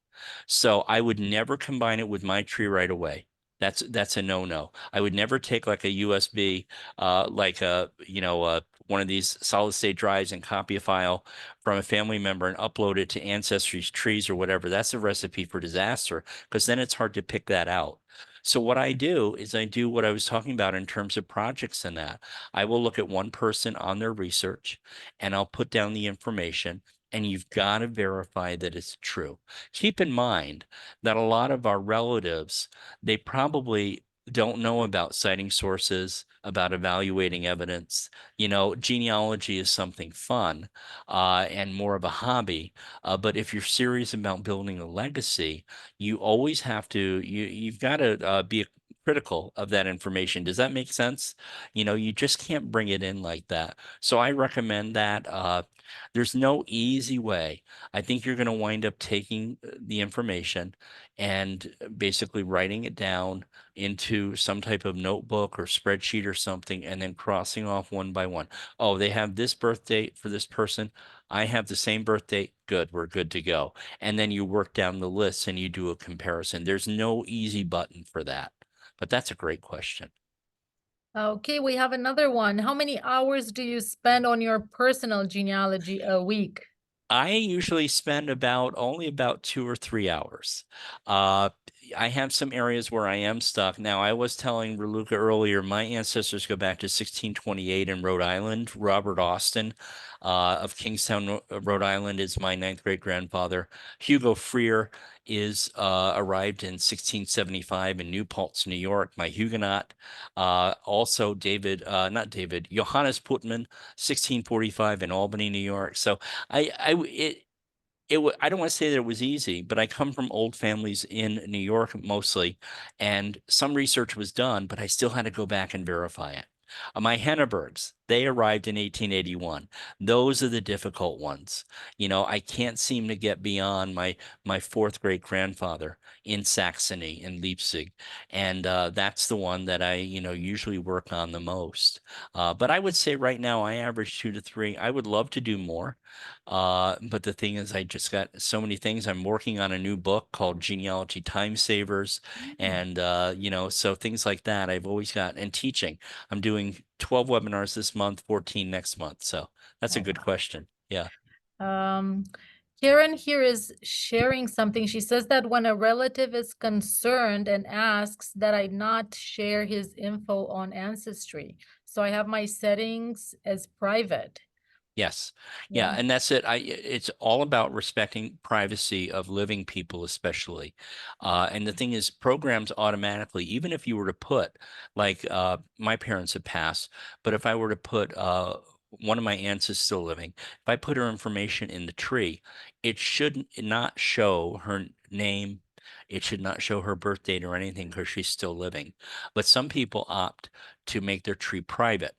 Speaker 2: So I would never combine it with my tree right away. That's a no-no. I would never take like a USB, like one of these solid state drives and copy a file from a family member and upload it to Ancestry's trees or whatever. That's a recipe for disaster because then it's hard to pick that out. So what I do is I do what I was talking about in terms of projects and that. I will look at one person on their research and I'll put down the information and you've got to verify that it's true. Keep in mind that a lot of our relatives, they probably don't know about citing sources, about evaluating evidence. Genealogy is something fun and more of a hobby. But if you're serious about building a legacy, you always have to, you've got to be critical of that information. Does that make sense? You just can't bring it in like that. So I recommend that. There's no easy way. I think you're going to wind up taking the information and basically writing it down into some type of notebook or spreadsheet or something, and then crossing off one by one. Oh, they have this birth date for this person. I have the same birth date. Good, we're good to go. And then you work down the list and you do a comparison. There's no easy button for that. But that's a great question.
Speaker 1: Okay, we have another one. How many hours do you spend on your personal genealogy a week?
Speaker 2: I usually spend only about 2 or 3 hours. Uh, I have some areas where I am stuck. Now, I was telling Raluca earlier, my ancestors go back to 1628 in Rhode Island. Robert Austin of Kingstown, Rhode Island, is my ninth great grandfather. Hugo Freer is arrived in 1675 in New Paltz, New York, my Huguenot. Also, not David, Johannes Putman, 1645 in Albany, New York. So I I don't want to say that it was easy, but I come from old families in New York mostly, and some research was done, but I still had to go back and verify it. My Hennebergs, they arrived in 1881. Those are the difficult ones. I can't seem to get beyond my fourth great grandfather in Saxony in Leipzig, and that's the one that I usually work on the most. But I would say right now I average 2 to 3. I would love to do more. But the thing is, I just got so many things. I'm working on a new book called Genealogy Time Savers.
Speaker 1: Mm.
Speaker 2: And, so things like that I've always got. And teaching, I'm doing 12 webinars this month, 14 next month. So that's a
Speaker 1: Oh,
Speaker 2: good question. Yeah.
Speaker 1: wow. Karen here is sharing something. She says that when a relative is concerned and asks that I not share his info on Ancestry. So I have my settings as private.
Speaker 2: Yes. Yeah,
Speaker 1: Yeah.
Speaker 2: and that's it. It's all about respecting privacy of living people, especially. And the thing is, programs automatically, even if you were to put, like, my parents have passed, but if I were to put, one of my aunts is still living, if I put her information in the tree, it should not show her name. It should not show her birth date or anything because she's still living. But some people opt to make their tree private.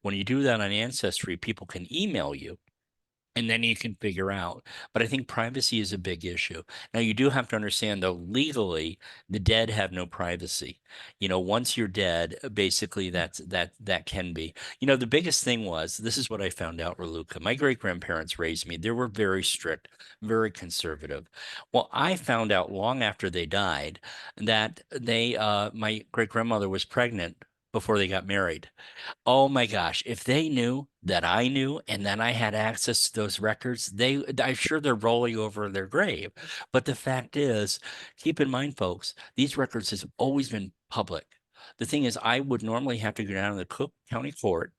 Speaker 2: When you do that on Ancestry, people can email you and then you can figure out. But I think privacy is a big issue. Now, you do have to understand, though, legally, the dead have no privacy. Once you're dead, basically that can be. The biggest thing was, this is what I found out, Raluca. My great grandparents raised me. They were very strict, very conservative. Well, I found out long after they died that my great grandmother was pregnant before they got married. Oh my gosh, if they knew that I knew and then I had access to those records, I'm sure they're rolling over in their grave. But the fact is, keep in mind, folks, these records has always been public. The thing is, I would normally have to go down to the Cook County Court.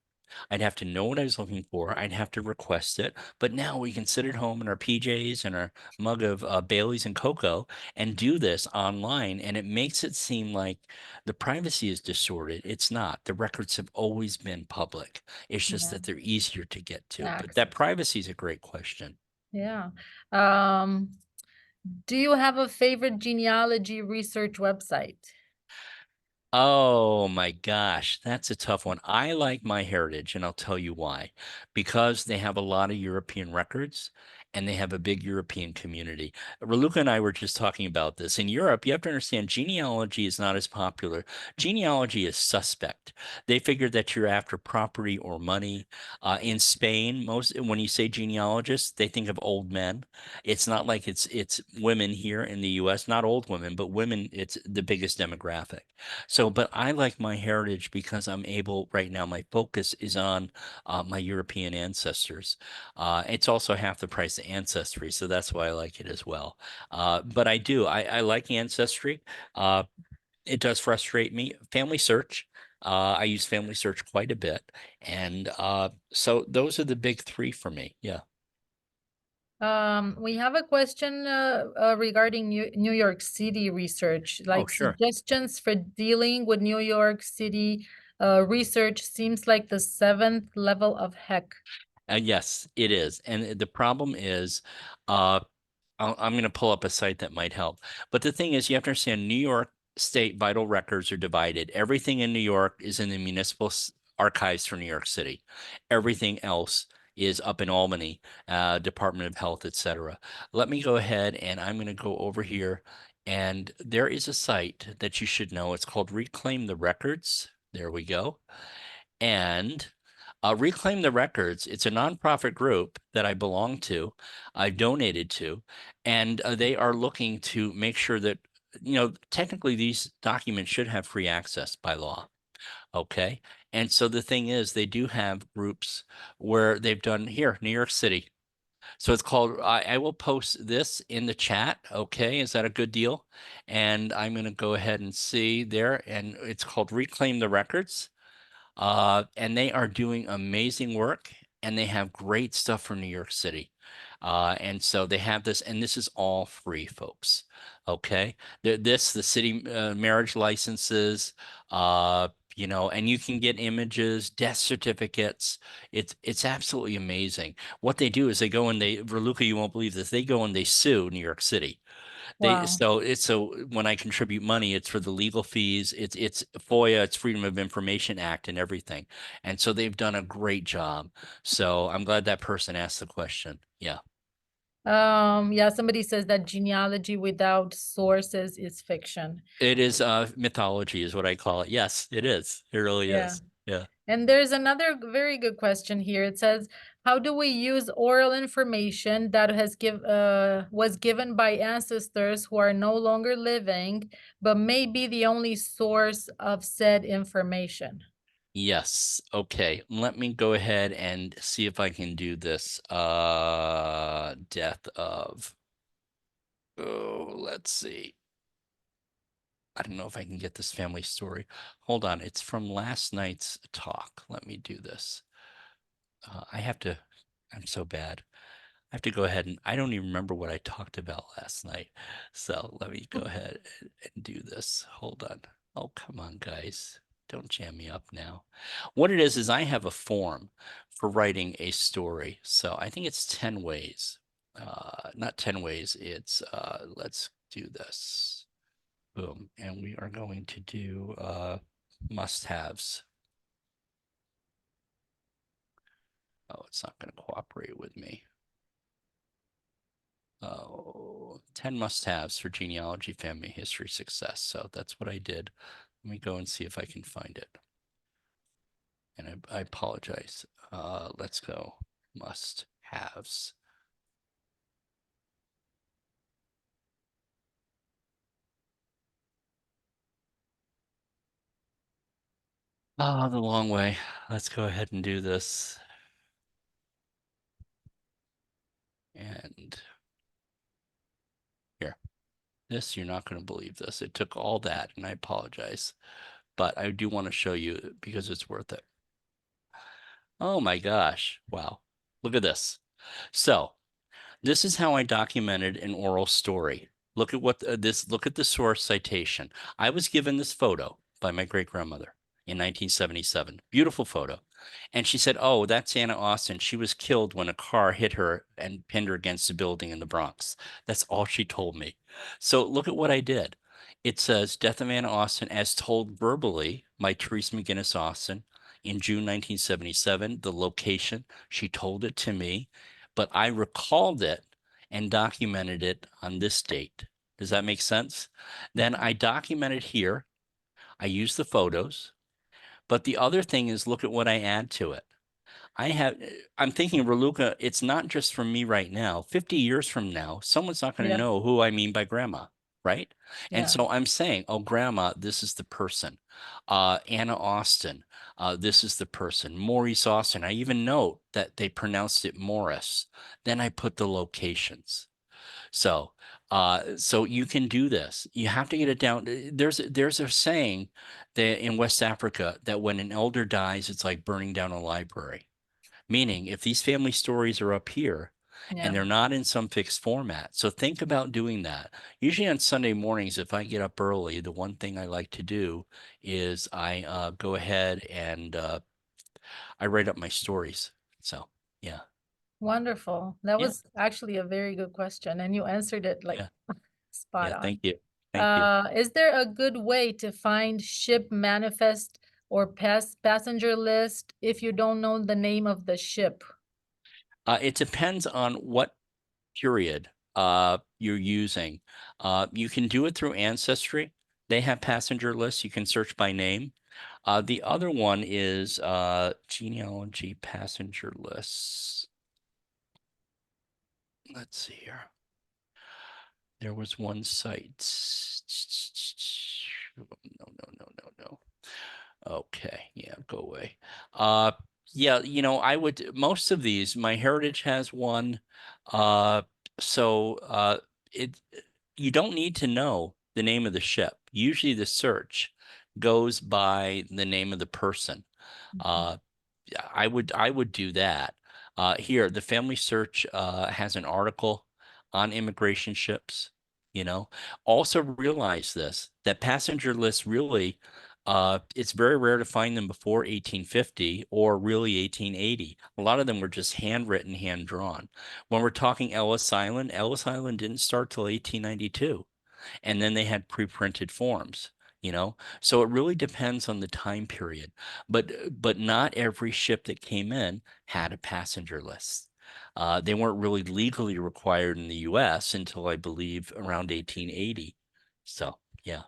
Speaker 2: I'd have to know what I was looking for. I'd have to request it. But now we can sit at home in our PJs and our mug of Bailey's and cocoa and do this online. And it makes it seem like the privacy is distorted. It's not. The records have always been public. It's just
Speaker 1: Yeah.
Speaker 2: that they're easier to get to. But that
Speaker 1: Access.
Speaker 2: privacy is a great question.
Speaker 1: Yeah. Um, do you have a favorite genealogy research website?
Speaker 2: Oh my gosh, that's a tough one. I like MyHeritage, and I'll tell you why. Because they have a lot of European records and they have a big European community. Raluca and I were just talking about this. In Europe, you have to understand genealogy is not as popular. Genealogy is suspect. They figure that you're after property or money. In Spain, most when you say genealogists, they think of old men. It's not like it's women here in the US, not old women, but women, it's the biggest demographic. So, but I like MyHeritage because I'm able right now, my focus is on my European ancestors. It's also half the price of Ancestry, so that's why I like it as well. But I like Ancestry. Uh, it does frustrate me. Family Search. I use Family Search quite a bit. And so those are the big three for me. Yeah.
Speaker 1: We have a question regarding New York City research,
Speaker 2: Oh,
Speaker 1: like
Speaker 2: sure.
Speaker 1: suggestions for dealing with New York City research seems like the seventh level of heck.
Speaker 2: Yes, it is. And the problem is, uh, I'm going to pull up a site that might help. But the thing is, you have to understand New York state vital records are divided. Everything in New York is in the municipal archives for New York City. Everything else is up in Albany, Department of Health, etc. Let me go ahead and I'm going to go over here. And there is a site that you should know. It's called Reclaim the Records. There we go. And Reclaim the Records, it's a nonprofit group that I belong to, I donated to, and they are looking to make sure that, technically these documents should have free access by law. Okay. And so the thing is, they do have groups where they've done here, New York City. So it's called, I will post this in the chat. Okay. Is that a good deal? And I'm going to go ahead and see there. And it's called Reclaim the Records. And they are doing amazing work and they have great stuff for New York City. And so they have this, and this is all free, folks. Okay. The city marriage licenses, and you can get images, death certificates. It's absolutely amazing. What they do is they go and Raluca, you won't believe this, they go and they sue New York City.
Speaker 1: Wow.
Speaker 2: So when I contribute money, it's for the legal fees, it's FOIA, it's Freedom of Information Act and everything. And so they've done a great job. So I'm glad that person asked the question. Yeah.
Speaker 1: Yeah, somebody says that genealogy without sources is fiction.
Speaker 2: It is mythology is what I call it. Yes, it is. It really
Speaker 1: Yeah.
Speaker 2: is. Yeah.
Speaker 1: And there's another very good question here. It says, how do we use oral information that was given by ancestors who are no longer living, but may be the only source of said information?
Speaker 2: Yes. Okay. Let me go ahead and see if I can do this. Death of. Oh, let's see. I don't know if I can get this family story. Hold on. It's from last night's talk. Let me do this. I have to, I'm so bad. I have to go ahead and I don't even remember what I talked about last night. So let me go ahead and do this. Hold on. Oh, come on, guys. Don't jam me up now. What it is I have a form for writing a story. So I think it's 10 ways. Not 10 ways. It's let's do this. Boom. And we are going to do must-haves. Oh, it's not going to cooperate with me. Oh, 10 must-haves for genealogy, family history, success. So that's what I did. Let me go and see if I can find it. And I apologize. Let's go. Must-haves. Oh, the long way. Let's go ahead and do this. And here, this, you're not going to believe this. It took all that, and I apologize. But I do want to show you because it's worth it. Oh my gosh. Wow. Look at this. So this is how I documented an oral story. Look at look at the source citation. I was given this photo by my great grandmother in 1977. Beautiful photo. And she said, "Oh, that's Anna Austin. She was killed when a car hit her and pinned her against a building in the Bronx." That's all she told me. So look at what I did. It says, "Death of Anna Austin as told verbally by Therese McGinnis Austin in June 1977. The location, she told it to me, but I recalled it and documented it on this date." Does that make sense? Then I documented here. I use the photos, but the other thing is look at what I add to it. I'm thinking, Raluca, it's not just from me right now. 50 years from now, someone's not going to
Speaker 1: Yeah,
Speaker 2: know who I mean by grandma, right? And
Speaker 1: yeah.
Speaker 2: so I'm saying, oh, grandma, this is the person. Anna Austin, this is the person. Maurice Austin. I even note that they pronounced it Morris. Then I put the locations. So, so you can do this. You have to get it down. There's a saying that in West Africa that when an elder dies, it's like burning down a library. Meaning, if these family stories are up here and
Speaker 1: Yeah.
Speaker 2: they're not in some fixed format, so think about doing that. Usually on Sunday mornings, if I get up early, the one thing I like to do is I go ahead and I write up my stories. So, yeah,
Speaker 1: Wonderful. That
Speaker 2: yeah,
Speaker 1: was actually a very good question, and you answered it like
Speaker 2: yeah,
Speaker 1: spot
Speaker 2: yeah.
Speaker 1: on.
Speaker 2: Thank you. Thank you.
Speaker 1: Is there a good way to find ship manifest or passenger list if you don't know the name of the ship?
Speaker 2: It depends on what period you're using. You can do it through Ancestry. They have passenger lists. You can search by name. The other one is genealogy passenger lists. Let's see here. There was one site. No, no, no, no, no. Okay, yeah, go away. Uh, yeah, I would most of these. My Heritage has one. Uh, so it you don't need to know the name of the ship. Usually, the search goes by the name of the person. Uh, yeah, I would do that. Here, the Family Search has an article on immigration ships. You know, also realize this that passenger lists really It's very rare to find them before 1850 or really 1880. A lot of them were just handwritten, hand drawn. When we're talking Ellis Island didn't start till 1892, and then they had pre-printed forms, you know. So it really depends on the time period. But not every ship that came in had a passenger list. They weren't really legally required in the U.S. until I believe around 1880. So yeah.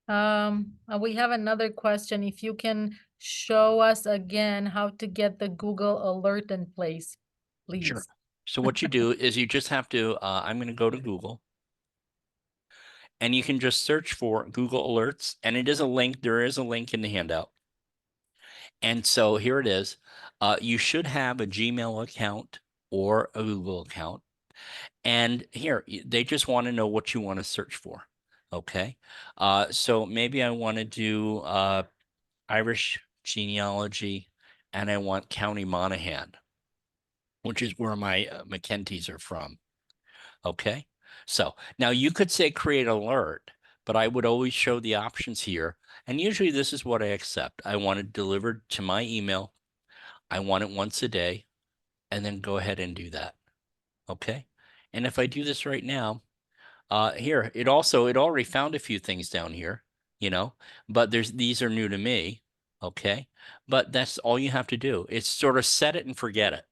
Speaker 1: We have another question. If you can show us again how to get the Google alert in place,
Speaker 2: Sure.
Speaker 1: please.
Speaker 2: So what you do is you just have to, I'm going to go to Google and you can just search for Google Alerts. And it is a link. There is a link in the handout. And so here it is. You should have a Gmail account or a Google account. And here, they just want to know what you want to search for. Okay. So maybe I want to do Irish genealogy and I want County Monaghan, which is where my MacEntees are from. Okay. So now you could say create alert, but I would always show the options here. And usually this is what I accept. I want it delivered to my email. I want it once a day, and then go ahead and do that. Okay. And if I do this right now, here, it already found a few things down here, you know, but these are new to me. Okay. But that's all you have to do. It's sort of set it and forget it,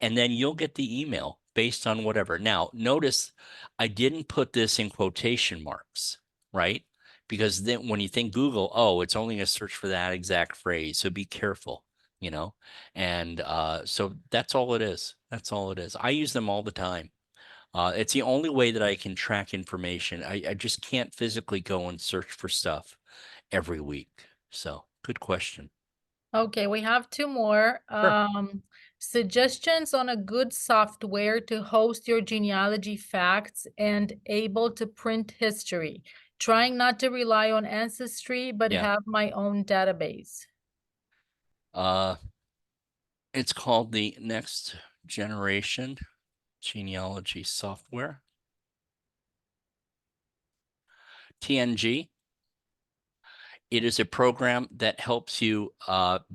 Speaker 2: and then you'll get the email based on whatever. Now, notice I didn't put this in quotation marks, right? Because then when you think Google, oh, it's only a search for that exact phrase. So be careful, you know? And so that's all it is. That's all it is. I use them all the time. It's the only way that I can track information. I just can't physically go and search for stuff every week. So good question.
Speaker 1: Okay, we have two more.
Speaker 2: Sure.
Speaker 1: Suggestions on a good software to host your genealogy facts and able to print history. Trying not to rely on Ancestry, but
Speaker 2: Yeah.
Speaker 1: have my own database.
Speaker 2: Uh, It's called the Next Generation Genealogy Software, TNG. It is a program that helps you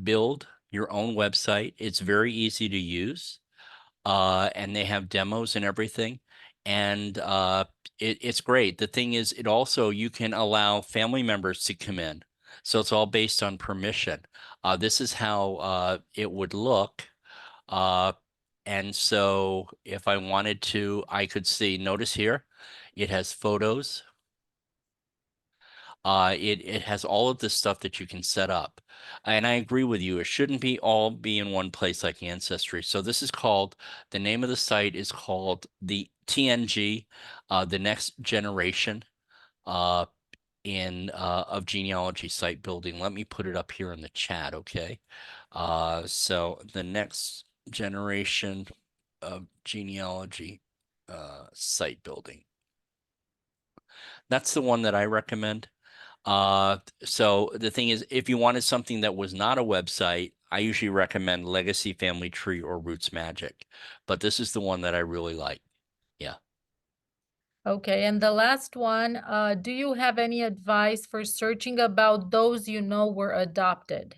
Speaker 2: build your own website. It's very easy to use, and they have demos and everything. And it's great. The thing is, it also, you can allow family members to come in. So it's all based on permission. This is how it would look. Uh, and so if I wanted to, I could see, notice here, it has photos. It has all of this stuff that you can set up. And I agree with you. It shouldn't be in one place like Ancestry. So this is called, the name of the site is called the TNG, the Next Generation uh, of Genealogy Site Building. Let me put it up here in the chat, okay? So the Next Generation of Genealogy Site Building. That's the one that I recommend. So the thing is, if you wanted something that was not a website, I usually recommend Legacy Family Tree or Roots Magic, but this is the one that I really like. Yeah.
Speaker 1: Okay, and the last one, do you have any advice for searching about those you know were adopted?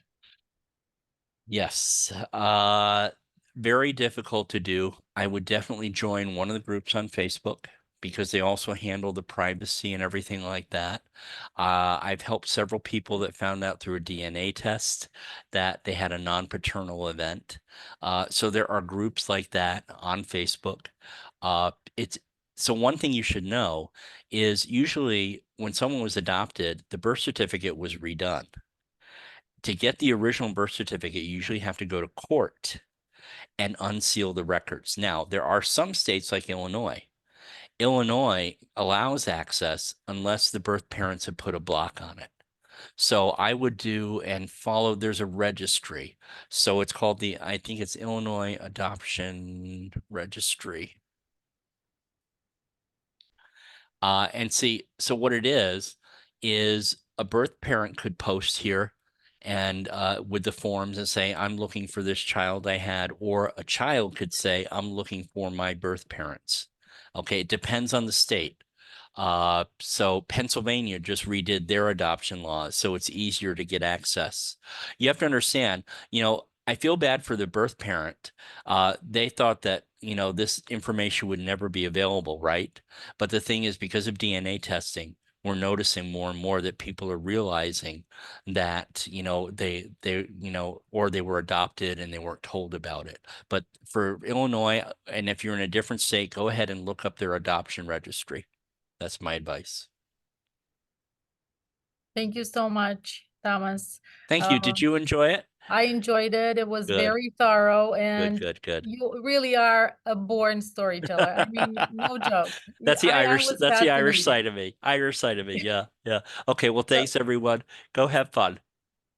Speaker 2: Yes. Very difficult to do. I would definitely join one of the groups on Facebook because they also handle the privacy and everything like that. I've helped several people that found out through a DNA test that they had a non-paternal event. So there are groups like that on Facebook. It's so one thing you should know is usually when someone was adopted, the birth certificate was redone. To get the original birth certificate, you usually have to go to court and unseal the records. Now, there are some states like Illinois. Illinois allows access unless the birth parents have put a block on it. So I would do and follow, there's a registry. So it's called I think it's Illinois Adoption Registry. And see, so what it is a birth parent could post here and with the forms and say, I'm looking for this child I had, or a child could say, I'm looking for my birth parents. Okay, it depends on the state. So Pennsylvania just redid their adoption laws, so it's easier to get access. You have to understand, I feel bad for the birth parent. They thought that, this information would never be available, right? But the thing is, because of DNA testing, we're noticing more and more that people are realizing that, or they were adopted and they weren't told about it. But for Illinois, and if you're in a different state, go ahead and look up their adoption registry. That's my advice.
Speaker 1: Thank you so much, Thomas.
Speaker 2: Thank you. Did
Speaker 1: Um,
Speaker 2: you enjoy it?
Speaker 1: I enjoyed it. It was
Speaker 2: Good,
Speaker 1: very thorough,
Speaker 2: good,
Speaker 1: and
Speaker 2: good, good.
Speaker 1: you really are a born storyteller. I mean, no joke. I was
Speaker 2: That's the Irish
Speaker 1: fascinated.
Speaker 2: side of me. Irish side of me. Yeah, yeah. Okay, well, thanks everyone. Go have fun.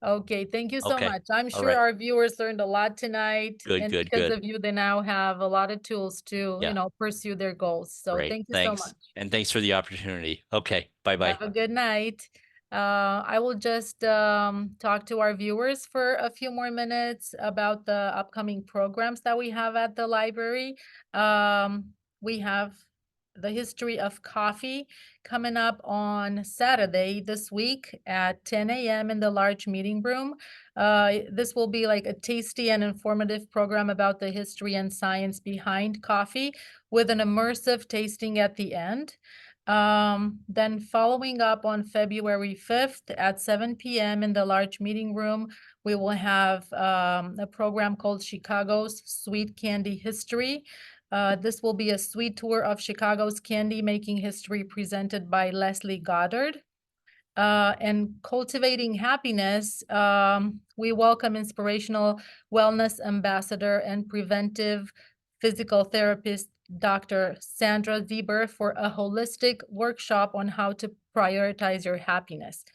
Speaker 1: Okay, thank you so
Speaker 2: Okay.
Speaker 1: much. I'm
Speaker 2: All
Speaker 1: sure
Speaker 2: right.
Speaker 1: our viewers learned a lot tonight,
Speaker 2: Good,
Speaker 1: and
Speaker 2: good,
Speaker 1: because
Speaker 2: good.
Speaker 1: of you, they now have a lot of tools to,
Speaker 2: Yeah,
Speaker 1: pursue their goals. So
Speaker 2: great.
Speaker 1: thank you so
Speaker 2: Thanks.
Speaker 1: much.
Speaker 2: And thanks for the opportunity. Okay, bye-bye.
Speaker 1: Have a good night. I will just talk to our viewers for a few more minutes about the upcoming programs that we have at the library. We have the history of coffee coming up on Saturday this week at 10 a.m. in the large meeting room. This will be like a tasty and informative program about the history and science behind coffee with an immersive tasting at the end. Then following up on February 5th at 7 p.m. in the large meeting room, we will have a program called Chicago's Sweet Candy History. This will be a sweet tour of Chicago's candy making history presented by Leslie Goddard. And cultivating happiness, we welcome inspirational wellness ambassador and preventive physical therapist Dr. Sandra Zieber for a holistic workshop on how to prioritize your happiness.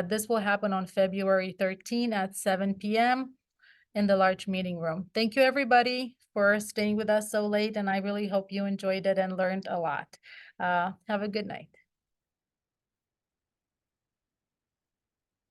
Speaker 1: This will happen on February 13 at 7 p.m. in the large meeting room. Thank you, everybody, for staying with us so late, and I really hope you enjoyed it and learned a lot. Have a good night.